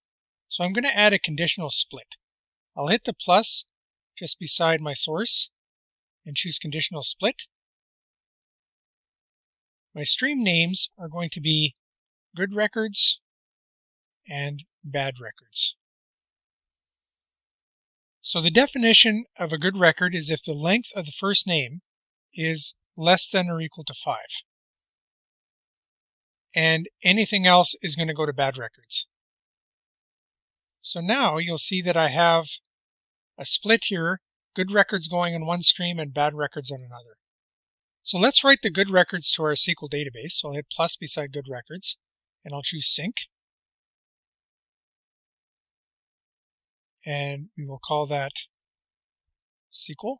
So I'm going to add a conditional split. I'll hit the plus just beside my source and choose conditional split. My stream names are going to be good records and bad records. So the definition of a good record is if the length of the first name is less than or equal to 5. And anything else is going to go to bad records. So now you'll see that I have a split here, good records going on one stream and bad records on another. So let's write the good records to our SQL database. So I'll hit plus beside good records, and I'll choose sync. And we will call that SQL.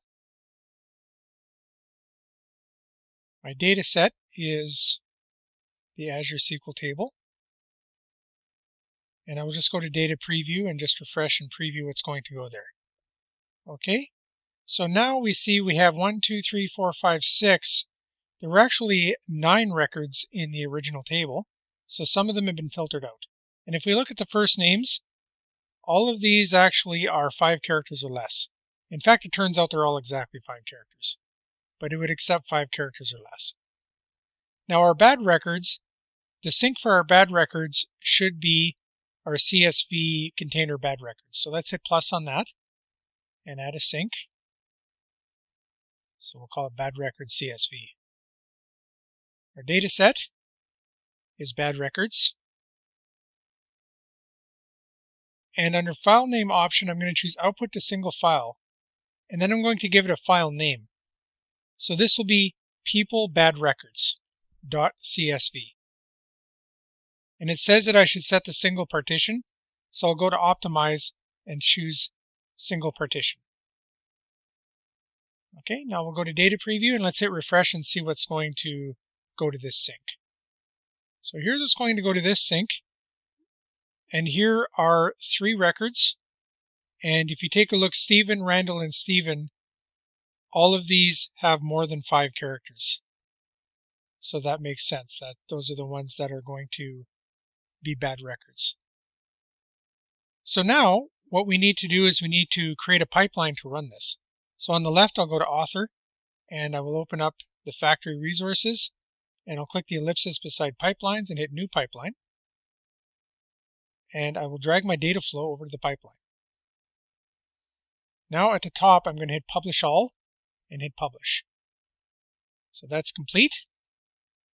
My data set is the Azure SQL table. And I will just go to Data Preview and just refresh and preview what's going to go there. Okay, so now we see we have 1, 2, 3, 4, 5, 6. There were actually 9 records in the original table, so some of them have been filtered out. And if we look at the first names, all of these actually are 5 characters or less. In fact, it turns out they're all exactly 5 characters, but it would accept 5 characters or less. Now our bad records, the sync for our bad records should be our CSV container bad records. So let's hit plus on that and add a sync. So we'll call it bad records CSV. Our data set is bad records. And under file name option, I'm going to choose output to single file. And then I'm going to give it a file name. So this will be people bad records.csv. And it says that I should set the single partition. So I'll go to optimize and choose single partition. Okay, now we'll go to data preview and let's hit refresh and see what's going to go to this sync. So here's what's going to go to this sync. And here are 3 records. And if you take a look, Stephen, Randall, and Stephen, all of these have more than 5 characters. So that makes sense that those are the ones that are going to be bad records. So now what we need to do is we need to create a pipeline to run this. So on the left, I'll go to author and I will open up the factory resources and I'll click the ellipsis beside pipelines and hit new pipeline. And I will drag my data flow over to the pipeline. Now at the top, I'm going to hit publish all and hit publish. So that's complete.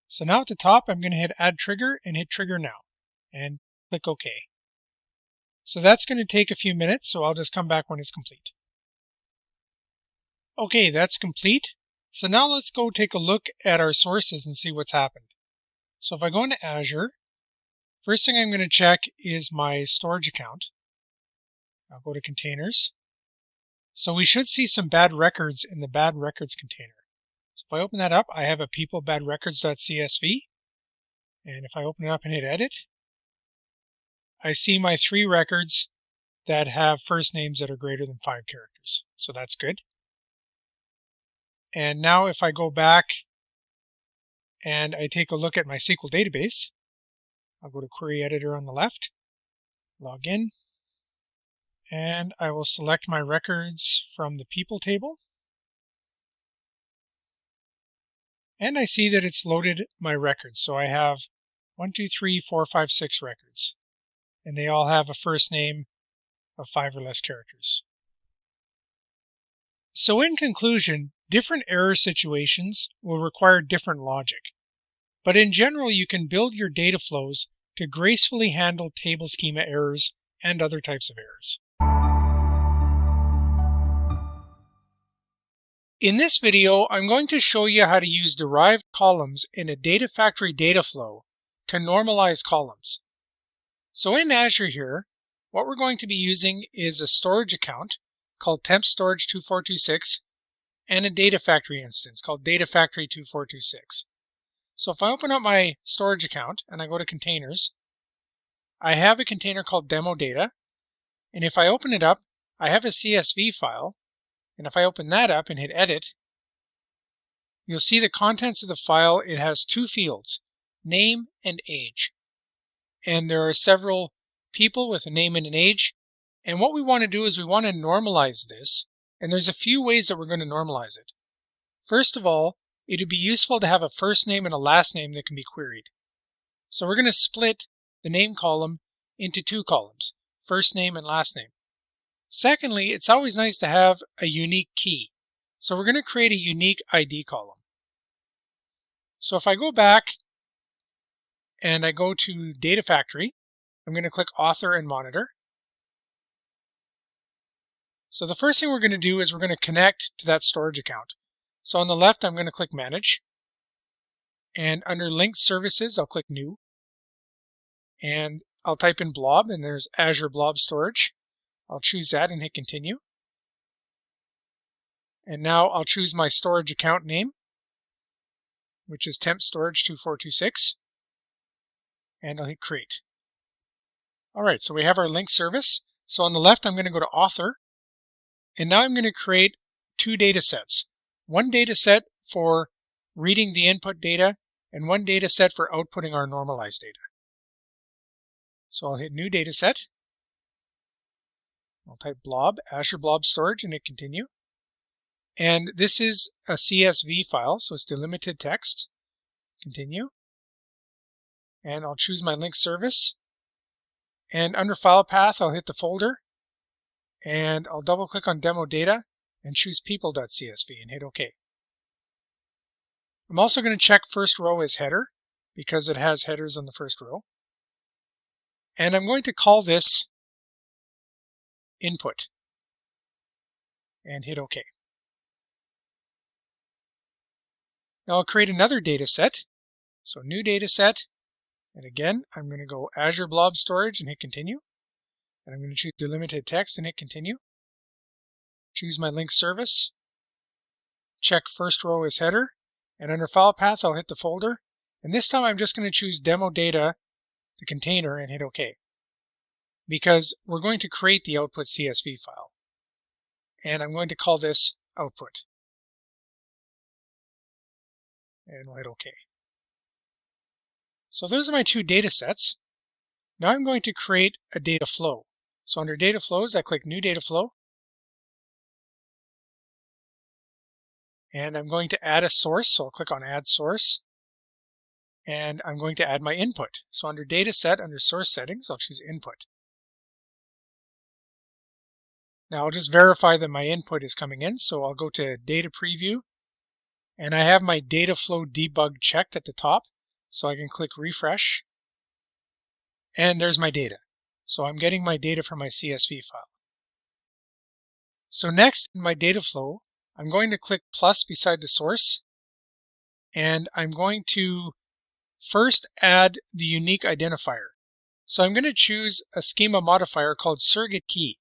So now at the top, I'm going to hit add trigger and hit trigger now and click OK. So that's going to take a few minutes, so I'll just come back when it's complete. Okay, that's complete. So now let's go take a look at our sources and see what's happened. So if I go into Azure, first thing I'm going to check is my storage account. I'll go to containers. So we should see some bad records in the bad records container. So if I open that up, I have a people bad records.csv. And if I open it up and hit edit, I see my 3 records that have first names that are greater than 5 characters. characters. So that's good. And now if I go back and I take a look at my SQL database, I'll go to Query Editor on the left, log in, and I will select my records from the people table. And I see that it's loaded my records. So I have 1, 2, 3, 4, 5, 6 records. And they all have a first name of 5 or less characters. So in conclusion, different error situations will require different logic. But in general, you can build your data flows to gracefully handle table schema errors and other types of errors. In this video, I'm going to show you how to use derived columns in a Data Factory data flow to normalize columns. So in Azure here, what we're going to be using is a storage account called temp storage 2426 and a Data Factory instance called Data Factory 2426. So if I open up my storage account and I go to containers, I have a container called demo data. And if I open it up, I have a CSV file. And if I open that up and hit edit, you'll see the contents of the file. It has 2 fields, name and age. And there are several people with a name and an age. And what we want to do is we want to normalize this. And there's a few ways that we're going to normalize it. First of all, it would be useful to have a first name and a last name that can be queried. So we're going to split the name column into 2 columns, first name and last name. Secondly, it's always nice to have a unique key. So we're going to create a unique ID column. So if I go back and I go to Data Factory, I'm going to click Author and Monitor. So the first thing we're going to do is we're going to connect to that storage account. So on the left, I'm going to click Manage. And under Linked Services, I'll click New. And I'll type in Blob, and there's Azure Blob Storage. I'll choose that and hit Continue. And now I'll choose my storage account name, which is temp storage 2426. And I'll hit Create. All right, so we have our linked service. So on the left, I'm going to go to Author. And now I'm going to create 2 data sets. One data set for reading the input data, and one data set for outputting our normalized data. So I'll hit New Data Set. I'll type Blob, Azure Blob Storage, and hit Continue. And this is a CSV file, so it's delimited text. Continue. And I'll choose my link service. And under File Path, I'll hit the folder. And I'll double-click on Demo Data and choose people.csv and hit OK. I'm also going to check first row as header because it has headers on the first row. And I'm going to call this input and hit OK. Now I'll create another data set. So new data set. And again, I'm going to go Azure Blob Storage and hit Continue. And I'm going to choose delimited text and hit Continue. Choose my link service. Check first row as header. And under File Path, I'll hit the folder. And this time I'm just going to choose Demo Data, the container, and hit OK. Because we're going to create the output CSV file. And I'm going to call this output. And we'll hit OK. So those are my 2 data sets. Now I'm going to create a data flow. So under Data Flows, I click New Data Flow. And I'm going to add a source, so I'll click on Add Source. And I'm going to add my input. So under Data Set, under Source Settings, I'll choose Input. Now I'll just verify that my input is coming in, so I'll go to Data Preview. And I have my Data Flow Debug checked at the top, so I can click Refresh. And there's my data. So I'm getting my data from my CSV file. So next in my data flow, I'm going to click plus beside the source. And I'm going to first add the unique identifier. So I'm going to choose a schema modifier called Surrogate Key.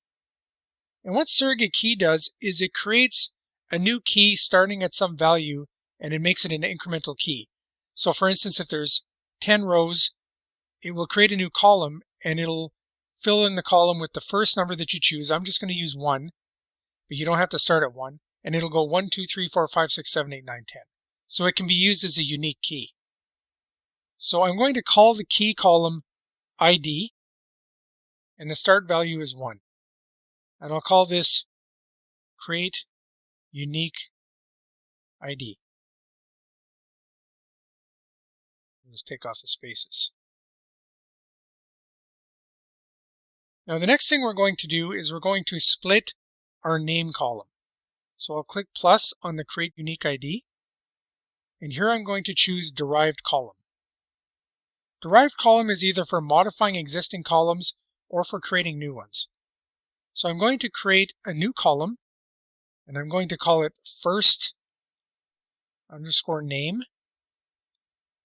And what Surrogate Key does is it creates a new key starting at some value, and it makes it an incremental key. So for instance, if there's 10 rows, it will create a new column, and it'll fill in the column with the first number that you choose. I'm just going to use 1. but you don't have to start at 1, and it'll go 1, 2, 3, 4, 5, 6, 7, 8, 9, 10. So it can be used as a unique key. So I'm going to call the key column ID, and the start value is 1. And I'll call this create unique ID. Let's take off the spaces. Now the next thing we're going to do is we're going to split our name column. So I'll click plus on the create unique ID, and here I'm going to choose derived column. Derived column is either for modifying existing columns or for creating new ones. So I'm going to create a new column, and I'm going to call it first underscore name.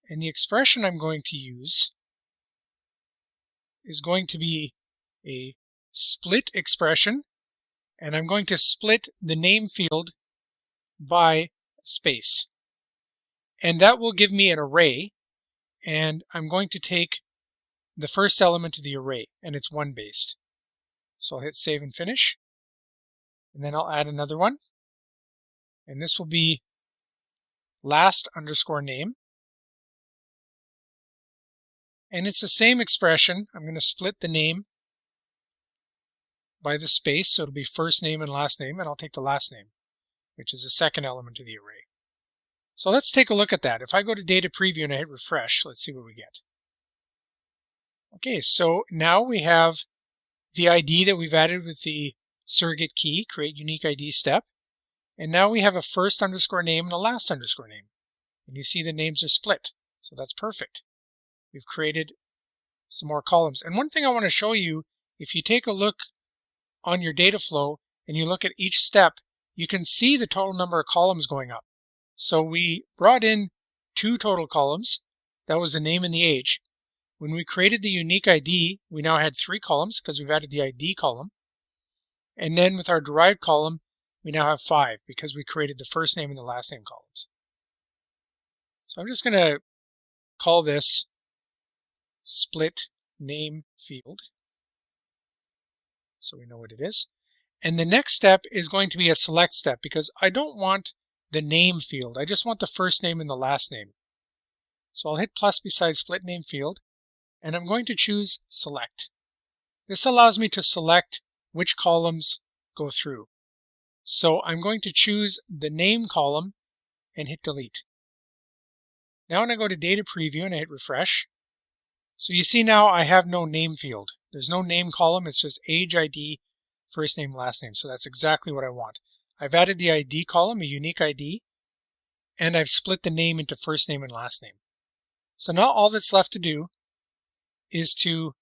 And the expression I'm going to use is going to be a split expression, and I'm going to split the name field by space. And that will give me an array, and I'm going to take the first element of the array, and it's 1 based. So I'll hit save and finish, and then I'll add another one, and this will be last underscore name. And it's the same expression. I'm going to split the name by the space, so it'll be first name and last name, and I'll take the last name, which is the second element of the array. So let's take a look at that. If I go to data preview and I hit refresh, let's see what we get. Okay, so now we have the ID that we've added with the surrogate key, create unique ID step. And now we have a first underscore name and a last underscore name. And you see the names are split. So that's perfect. We've created some more columns. And one thing I want to show you, if you take a look on your data flow and you look at each step, you can see the total number of columns going up. So we brought in 2 total columns. That was the name and the age. When we created the unique ID, we now had 3 columns because we've added the ID column. And then with our derived column, we now have 5 because we created the first name and the last name columns. So I'm just going to call this split name field, so we know what it is. And the next step is going to be a select step because I don't want the name field. I just want the first name and the last name. So I'll hit plus beside split name field, and I'm going to choose select. This allows me to select which columns go through. So I'm going to choose the name column and hit delete. Now when I go to data preview and I hit refresh, so you see now I have no name field. There's no name column, it's just age, ID, first name, last name. So that's exactly what I want. I've added the ID column, a unique ID, and I've split the name into first name and last name. So now all that's left to do is to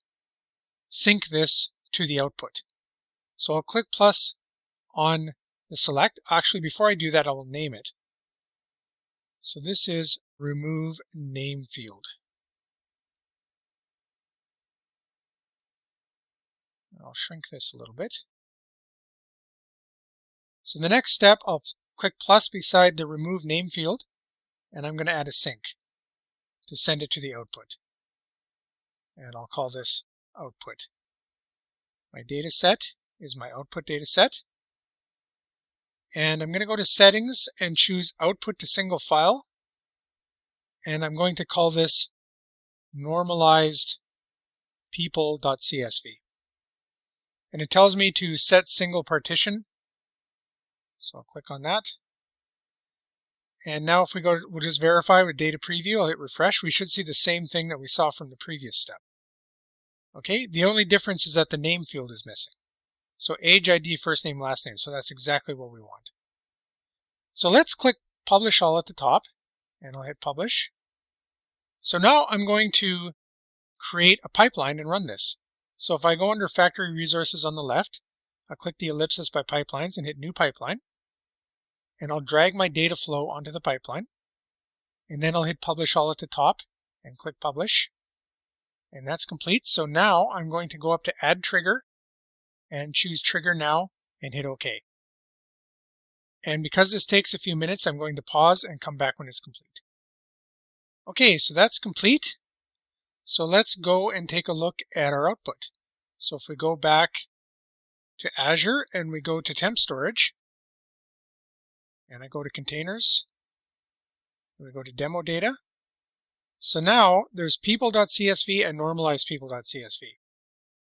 sync this to the output. So I'll click plus on the select. Actually, before I do that, I will name it. So this is remove name field. I'll shrink this a little bit. So the next step, I'll click plus beside the remove name field, and I'm going to add a sync to send it to the output. And I'll call this output. My data set is my output data set. And I'm going to go to settings and choose output to single file. And I'm going to call this normalized people.csv. And it tells me to set single partition. So I'll click on that. And now if we go, we'll just verify with data preview. I'll hit refresh. We should see the same thing that we saw from the previous step. Okay, the only difference is that the name field is missing. So age, ID, first name, last name. So that's exactly what we want. So let's click publish all at the top, and I'll hit publish. So now I'm going to create a pipeline and run this. So if I go under factory resources on the left, I'll click the ellipsis by pipelines and hit new pipeline. And I'll drag my data flow onto the pipeline. And then I'll hit publish all at the top and click publish. And that's complete. So now I'm going to go up to add trigger and choose trigger now and hit OK. And because this takes a few minutes, I'm going to pause and come back when it's complete. Okay, so that's complete. So let's go and take a look at our output. So if we go back to Azure and we go to temp storage. And I go to containers. And we go to demo data. So now there's people.csv and normalize people.csv.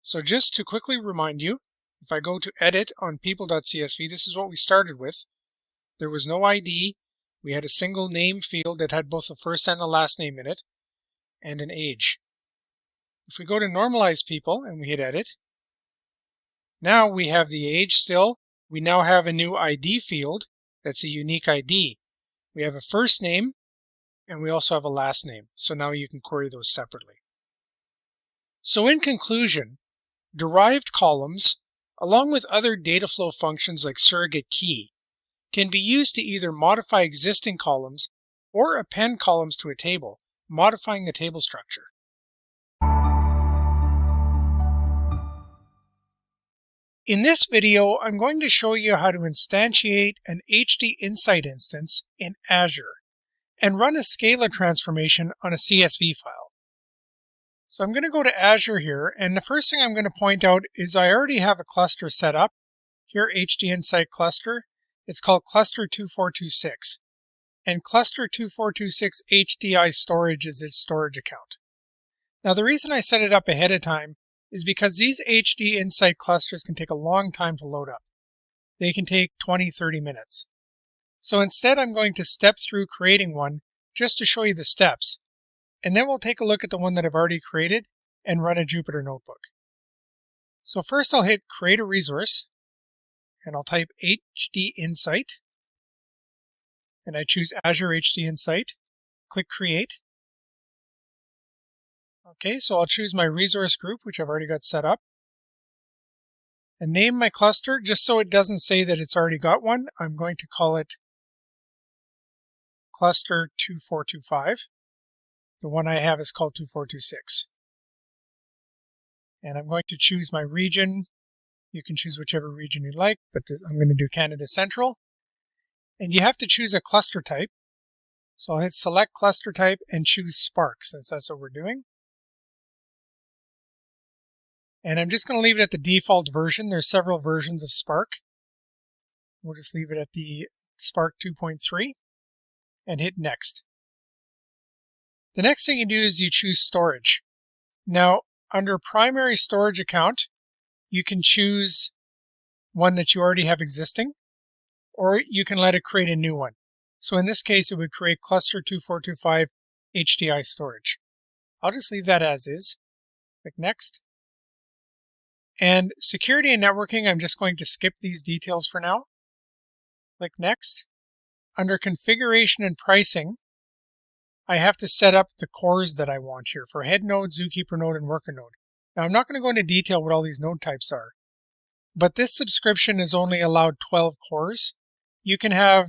So just to quickly remind you, if I go to edit on people.csv, this is what we started with. There was no ID. We had a single name field that had both the first and the last name in it, and an age. If we go to normalize people and we hit edit, now we have the age still. We now have a new ID field that's a unique ID. We have a first name and we also have a last name. So now you can query those separately. So in conclusion, derived columns, along with other data flow functions like surrogate key, can be used to either modify existing columns or append columns to a table, modifying the table structure. In this video, I'm going to show you how to instantiate an HDInsight instance in Azure and run a Scalar transformation on a CSV file. So I'm going to go to Azure here, and the first thing I'm going to point out is I already have a cluster set up. Here, HDInsight cluster. It's called Cluster 2426. And Cluster 2426 HDI storage is its storage account. Now the reason I set it up ahead of time is because these HDInsight clusters can take a long time to load up. They can take 20-30 minutes. So instead I'm going to step through creating one just to show you the steps. And then we'll take a look at the one that I've already created and run a Jupyter notebook. So first I'll hit create a resource and I'll type HDInsight. And I choose Azure HDInsight. Click create. Okay, so I'll choose my resource group, which I've already got set up. And name my cluster, just so it doesn't say that it's already got one, I'm going to call it Cluster 2425. The one I have is called 2426. And I'm going to choose my region. You can choose whichever region you like, but I'm going to do Canada Central. And you have to choose a cluster type. So I'll hit select cluster type and choose Spark, since that's what we're doing. And I'm just going to leave it at the default version. There's several versions of Spark. We'll just leave it at the Spark 2.3 and hit next. The next thing you do is you choose storage. Now, under primary storage account, you can choose one that you already have existing, or you can let it create a new one. So in this case, it would create Cluster 2425 HDI storage. I'll just leave that as is. Click next. And security and networking, I'm just going to skip these details for now. Click next. Under configuration and pricing, I have to set up the cores that I want here for head node, zookeeper node, and worker node. Now, I'm not going to go into detail what all these node types are, but this subscription is only allowed 12 cores. You can have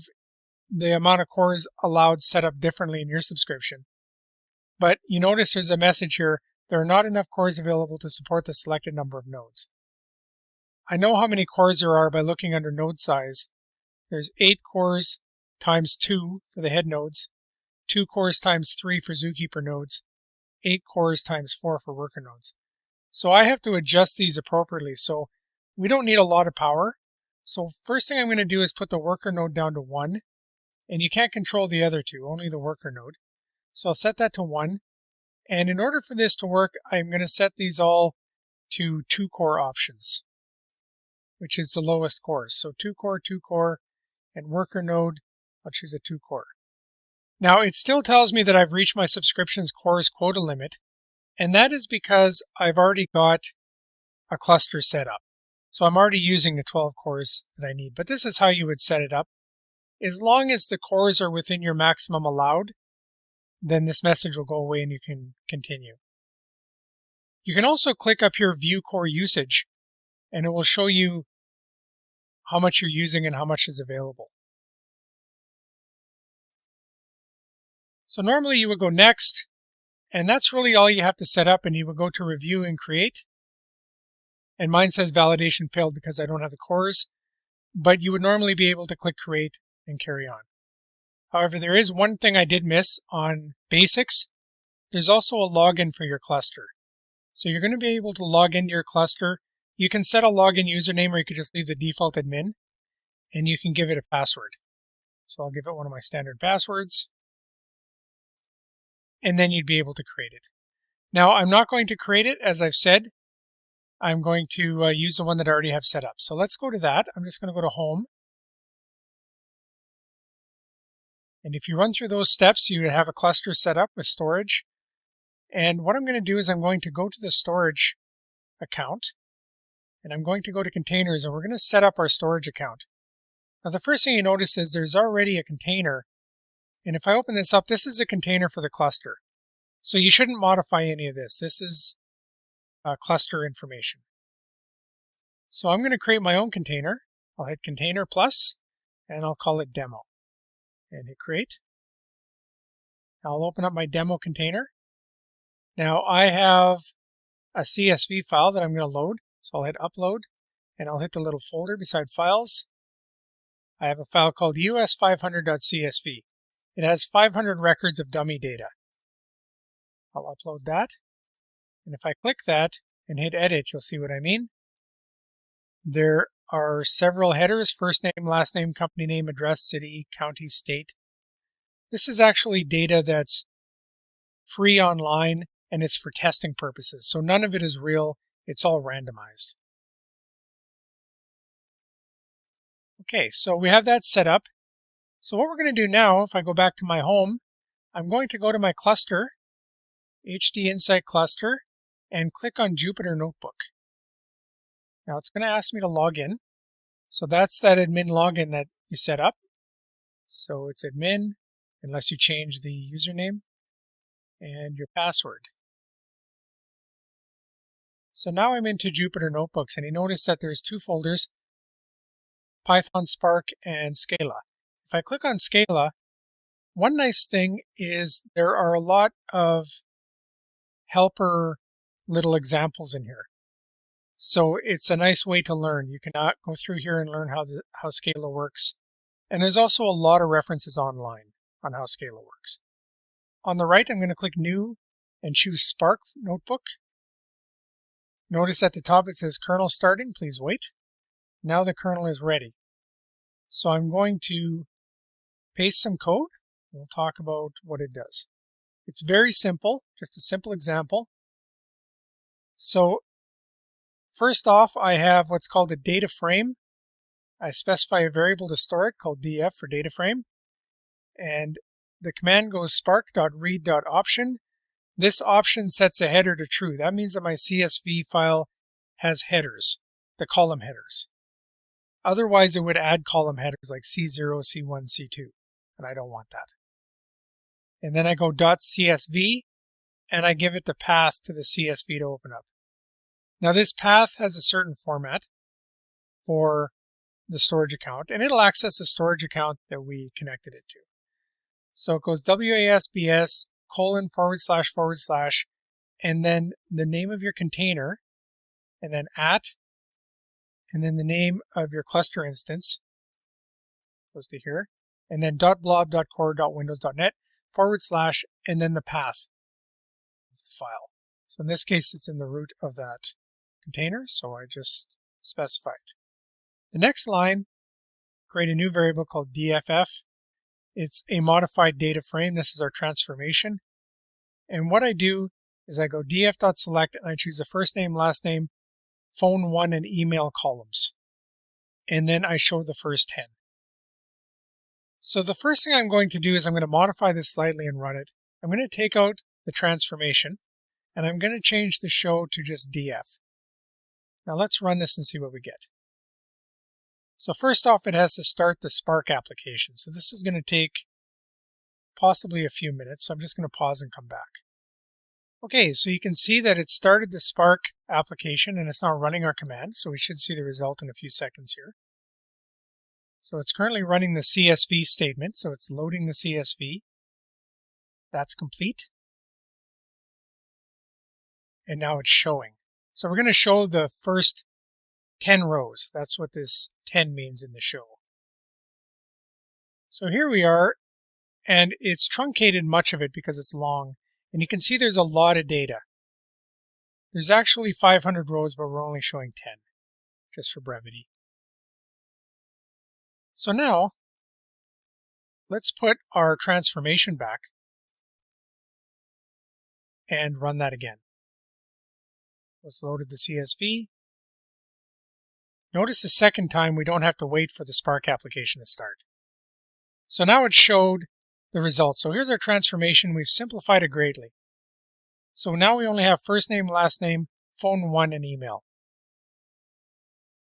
the amount of cores allowed set up differently in your subscription. But you notice there's a message here, there are not enough cores available to support the selected number of nodes. I know how many cores there are by looking under node size. There's 8 cores times 2 for the head nodes, 2 cores times 3 for zookeeper nodes, 8 cores times 4 for worker nodes. So I have to adjust these appropriately. So we don't need a lot of power. So first thing I'm going to do is put the worker node down to 1. And you can't control the other two, only the worker node. So I'll set that to 1. And in order for this to work, I'm going to set these all to 2 core options, which is the lowest cores. So 2 core, and worker node, I'll choose a 2 core. Now it still tells me that I've reached my subscriptions cores quota limit, and that is because I've already got a cluster set up. So I'm already using the 12 cores that I need, but this is how you would set it up. As long as the cores are within your maximum allowed, then this message will go away and you can continue. You can also click up here View Core Usage, and it will show you how much you're using and how much is available. So normally you would go next, and that's really all you have to set up, and you would go to Review and Create. And mine says validation failed because I don't have the cores, but you would normally be able to click Create and carry on. However, there is one thing I did miss on basics. There's also a login for your cluster. So you're going to be able to log into your cluster You can set a login username, or you could just leave the default admin, and you can give it a password. So I'll give it one of my standard passwords, and then you'd be able to create it. Now, I'm not going to create it, as I've said. I'm going to use the one that I already have set up. So let's go to that. I'm just going to go to Home. And if you run through those steps, you have a cluster set up with storage. And what I'm going to do is I'm going to go to the storage account, and I'm going to go to containers, and we're going to set up our storage account. Now, the first thing you notice is there's already a container. And if I open this up, this is a container for the cluster. So you shouldn't modify any of this. This is cluster information. So I'm going to create my own container. I'll hit Container Plus, and I'll call it Demo. And hit Create. I'll open up my demo container. Now I have a CSV file that I'm going to load. So I'll hit Upload, and I'll hit the little folder beside Files. I have a file called us500.csv. It has 500 records of dummy data. I'll upload that. And if I click that and hit Edit, you'll see what I mean. There are several headers: first name, last name, company name, address, city, county, state. This is actually data that's free online, and it's for testing purposes. So none of it is real. It's all randomized. Okay, so we have that set up. So what we're going to do now, if I go back to my home, I'm going to go to my cluster, HD Insight Cluster, and click on Jupyter Notebook. Now it's going to ask me to log in. So that's that admin login that you set up. So it's admin, unless you change the username and your password. So now I'm into Jupyter Notebooks, and you notice that there's two folders: Python, Spark, and Scala. If I click on Scala, one nice thing is there are a lot of helper little examples in here. So it's a nice way to learn. You can go through here and learn how Scala works. And there's also a lot of references online on how Scala works. On the right, I'm going to click New and choose Spark Notebook. Notice at the top it says kernel starting. Please wait. Now the kernel is ready. So I'm going to paste some code. We'll talk about what it does. It's very simple, just a simple example. So first off, I have what's called a data frame. I specify a variable to store it called df for data frame. And the command goes spark.read.option. This option sets a header to true. That means that my CSV file has headers, the column headers. Otherwise, it would add column headers like C0, C1, C2, and I don't want that. And then I go .csv, and I give it the path to the CSV to open up. Now this path has a certain format for the storage account, and it'll access the storage account that we connected it to. So it goes WASBS : // and then the name of your container, and then and then the name of your cluster instance goes to here, and then .blob.core.windows.net /, and then the path of the file. So in this case, it's in the root of that container, so I just specify it. The next line, create a new variable called DFF. It's a modified data frame. This is our transformation. And what I do is I go df.select, and I choose the first name, last name, phone 1, and email columns. And then I show the first 10. So the first thing I'm going to do is I'm going to modify this slightly and run it. I'm going to take out the transformation, and I'm going to change the show to just df. Now let's run this and see what we get. So first off, it has to start the Spark application. So this is going to take possibly a few minutes. So I'm just going to pause and come back. Okay, so you can see that it started the Spark application, and it's now running our command. So we should see the result in a few seconds here. So it's currently running the CSV statement. So it's loading the CSV. That's complete. And now it's showing. So we're going to show the first 10 rows. That's what this 10 means in the show. So here we are, and it's truncated much of it because it's long. And you can see there's a lot of data. There's actually 500 rows, but we're only showing 10. just for brevity. So now, let's put our transformation back and run that again. Let's load the CSV. Notice the second time we don't have to wait for the Spark application to start. So now it showed the results. So here's our transformation. We've simplified it greatly. So now we only have first name, last name, phone 1, and email.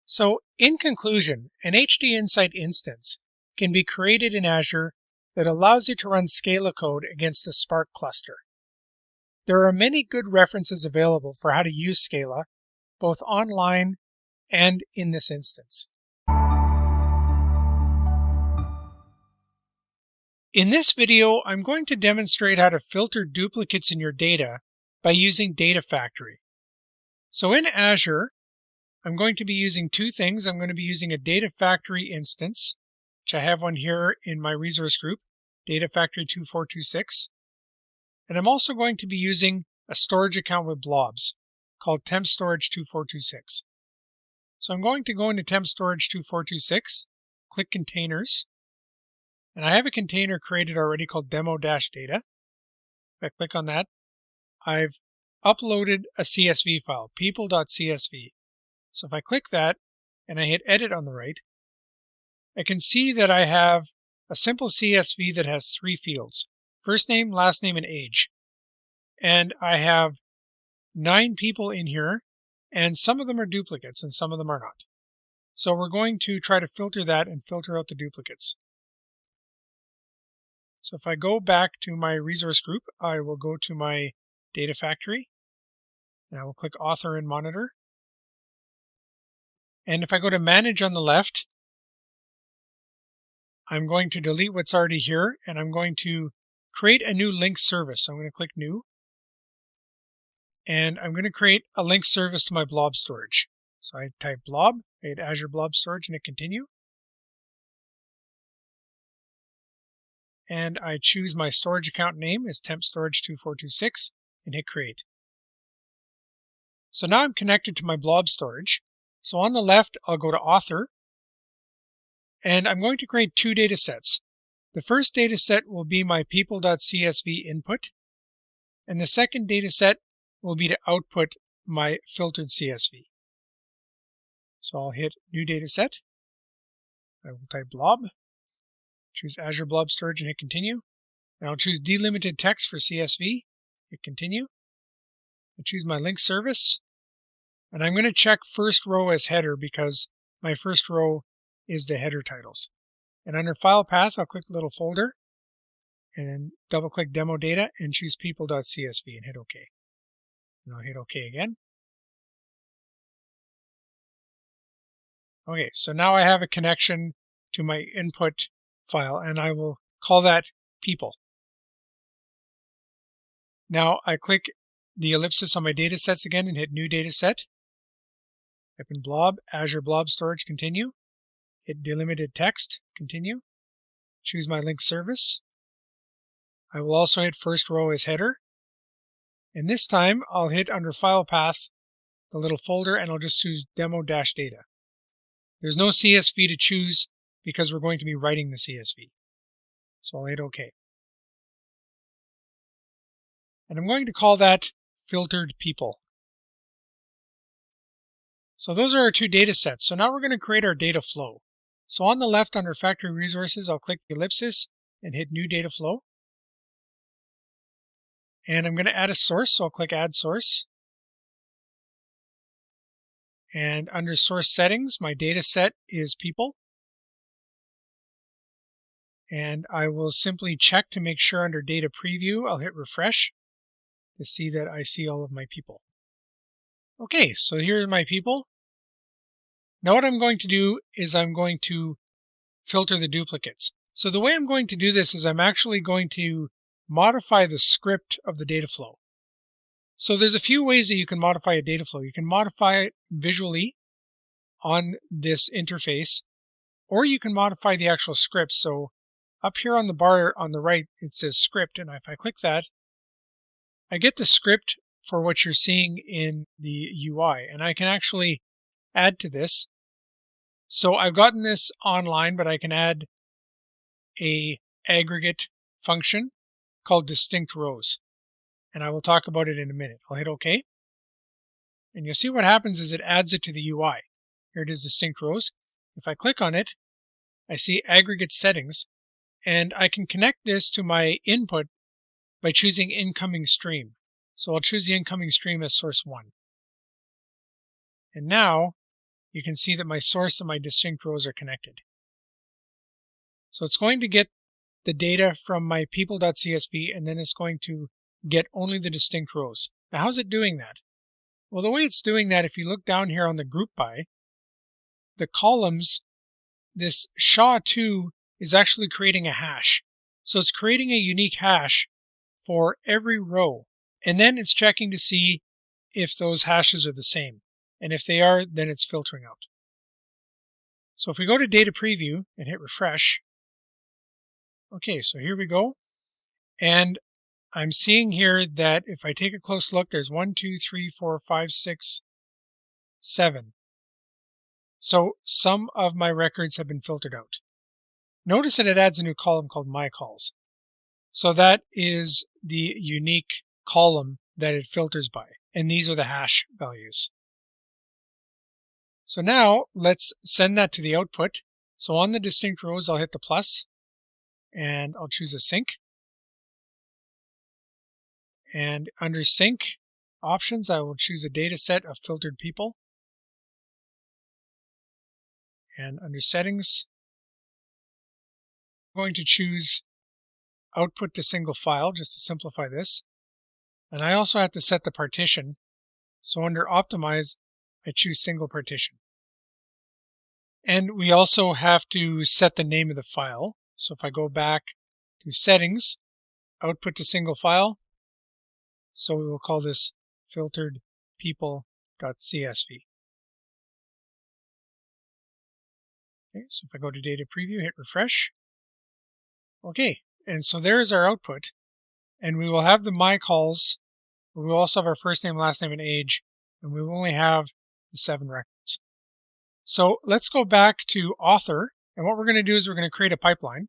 So in conclusion, an HD Insight instance can be created in Azure that allows you to run Scala code against a Spark cluster. There are many good references available for how to use Scala, both online and in this instance. In this video, I'm going to demonstrate how to filter duplicates in your data by using Data Factory. So in Azure, I'm going to be using two things. I'm going to be using a Data Factory instance, which I have one here in my resource group, Data Factory 2426. And I'm also going to be using a storage account with blobs called Temp Storage 2426. So I'm going to go into Temp Storage 2426, click Containers, and I have a container created already called demo-data. If I click on that, I've uploaded a CSV file, people.csv. So if I click that and I hit Edit on the right, I can see that I have a simple CSV that has 3 fields, first name, last name, and age. And I have 9 people in here, and some of them are duplicates and some of them are not. So we're going to try to filter that and filter out the duplicates. So if I go back to my resource group, I will go to my Data Factory, and I will click Author and Monitor. And if I go to Manage on the left, I'm going to delete what's already here, and I'm going to create a new link service. So I'm going to click New, and I'm going to create a link service to my blob storage. So I type blob, I hit Azure Blob Storage, and hit Continue. And I choose my storage account name as Temp Storage 2426 and hit Create. So now I'm connected to my blob storage. So on the left, I'll go to Author, and I'm going to create 2 data sets. The first data set will be my people.csv input, and the second data set will be to output my filtered CSV. So I'll hit New Data Set. I will type blob, choose Azure Blob Storage and hit Continue. And I'll choose delimited text for CSV, hit Continue. I choose my link service, and I'm going to check first row as header because my first row is the header titles. And under File Path, I'll click the little folder and double click Demo Data and choose people.csv and hit OK. And I'll hit OK again. Okay, so now I have a connection to my input file, and I will call that people. Now I click the ellipsis on my data sets again and hit New Data Set. Type in Blob, Azure Blob Storage, Continue. Hit Delimited Text, Continue. Choose my link service. I will also hit first row as header. And this time I'll hit under File Path the little folder, and I'll just choose Demo-Data. There's no CSV to choose because we're going to be writing the CSV. So I'll hit OK. And I'm going to call that filtered people. So those are our 2 data sets. So now we're going to create our data flow. So on the left under Factory Resources, I'll click the ellipsis and hit New Data Flow. And I'm going to add a source, so I'll click Add Source. And under Source Settings, my data set is people. And I will simply check to make sure under Data Preview, I'll hit Refresh to see that I see all of my people. Okay, so here are my people. Now what I'm going to do is I'm going to filter the duplicates. So the way I'm going to do this is I'm actually going to modify the script of the data flow. So there's a few ways that you can modify a data flow. You can modify it visually on this interface, or you can modify the actual script. So up here on the bar on the right, it says script, and if I click that, I get the script for what you're seeing in the UI, and I can actually add to this. So I've gotten this online, but I can add a aggregate function called distinct rows. And I will talk about it in a minute. I'll hit OK. And you'll see what happens is it adds it to the UI. Here it is, distinct rows. If I click on it, I see aggregate settings, and I can connect this to my input by choosing incoming stream. So I'll choose the incoming stream as source 1. And now you can see that my source and my distinct rows are connected. So it's going to get the data from my people.csv, and then it's going to get only the distinct rows. Now, how's it doing that? Well, the way it's doing that, if you look down here on the group by, the columns, this SHA-2 is actually creating a hash. So it's creating a unique hash for every row. And then it's checking to see if those hashes are the same. And if they are, then it's filtering out. So if we go to data preview and hit refresh, okay, so here we go. And I'm seeing here that if I take a close look, there's 1, 2, 3, 4, 5, 6, 7. So some of my records have been filtered out. Notice that it adds a new column called My Calls. So that is the unique column that it filters by. And these are the hash values. So now let's send that to the output. So on the distinct rows, I'll hit the plus and I'll choose a sync. And under sync options, I will choose a data set of filtered people. And under settings, I'm going to choose output to single file just to simplify this. And I also have to set the partition. So under optimize, I choose single partition. And we also have to set the name of the file. So if I go back to settings, output to single file, so we will call this filtered people.csv. Okay, so if I go to data preview, hit refresh. Okay, and so there's our output. And we will have the my calls. We will also have our first name, last name, and age. And we will only have the 7 records. So let's go back to author. And what we're going to do is we're going to create a pipeline.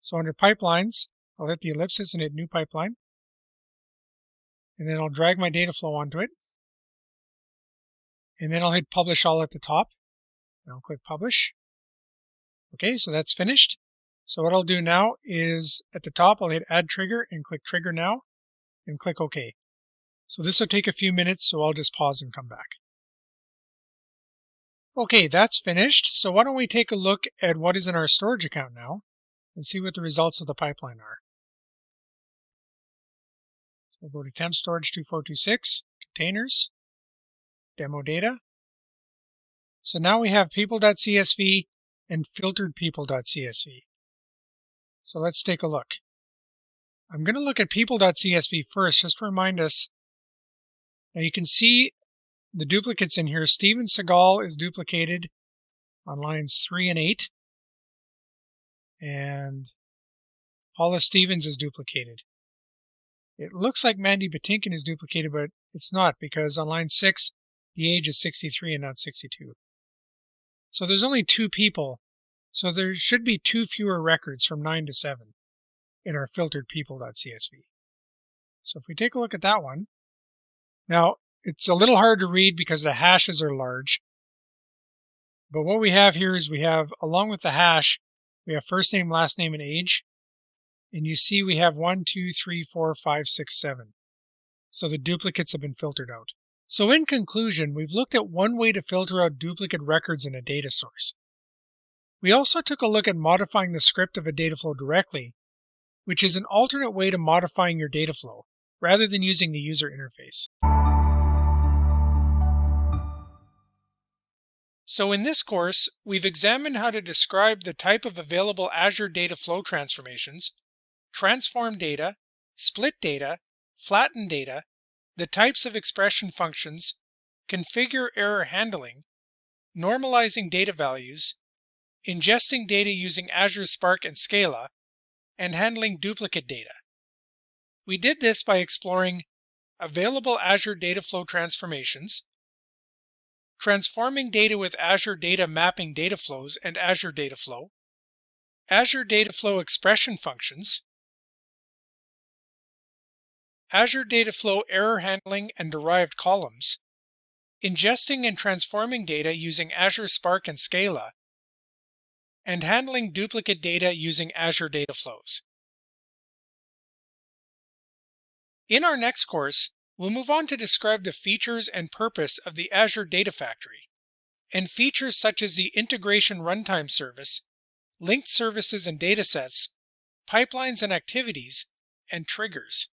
So under pipelines, I'll hit the ellipsis and hit new pipeline. And then I'll drag my data flow onto it. And then I'll hit publish all at the top. And I'll click publish. Okay, so that's finished. So what I'll do now is at the top, I'll hit add trigger and click trigger now and click OK. So this will take a few minutes, so I'll just pause and come back. Okay, that's finished. So why don't we take a look at what is in our storage account now and see what the results of the pipeline are. So we'll go to temp storage 2426, containers, demo data. So now we have people.csv and filtered people.csv. So let's take a look. I'm going to look at people.csv first, just to remind us. Now you can see the duplicates in here. Steven Seagal is duplicated on lines 3 and 8. And Paula Stevens is duplicated. It looks like Mandy Batinkin is duplicated, but it's not, because on line 6, the age is 63 and not 62. So there's only 2 people. So there should be 2 fewer records from 9 to 7 in our filtered people.csv. So if we take a look at that one, now it's a little hard to read because the hashes are large. But what we have here is we have, along with the hash, we have first name, last name, and age. And you see we have 1, 2, 3, 4, 5, 6, 7. So the duplicates have been filtered out. So in conclusion, we've looked at one way to filter out duplicate records in a data source. We also took a look at modifying the script of a data flow directly, which is an alternate way to modifying your data flow, rather than using the user interface. So in this course, we've examined how to describe the type of available Azure data flow transformations, transform data, split data, flatten data, the types of expression functions, configure error handling, normalizing data values, ingesting data using Azure Spark and Scalar, and handling duplicate data. We did this by exploring available Azure data flow transformations, transforming data with Azure Data Mapping Data Flows and Azure Data Flow, Azure Data Flow expression functions, Azure Data Flow error handling and derived columns, ingesting and transforming data using Azure Spark and Scalar, and handling duplicate data using Azure Data Flows. In our next course, we'll move on to describe the features and purpose of the Azure Data Factory, and features such as the Integration Runtime Service, linked services and datasets, pipelines and activities, and triggers.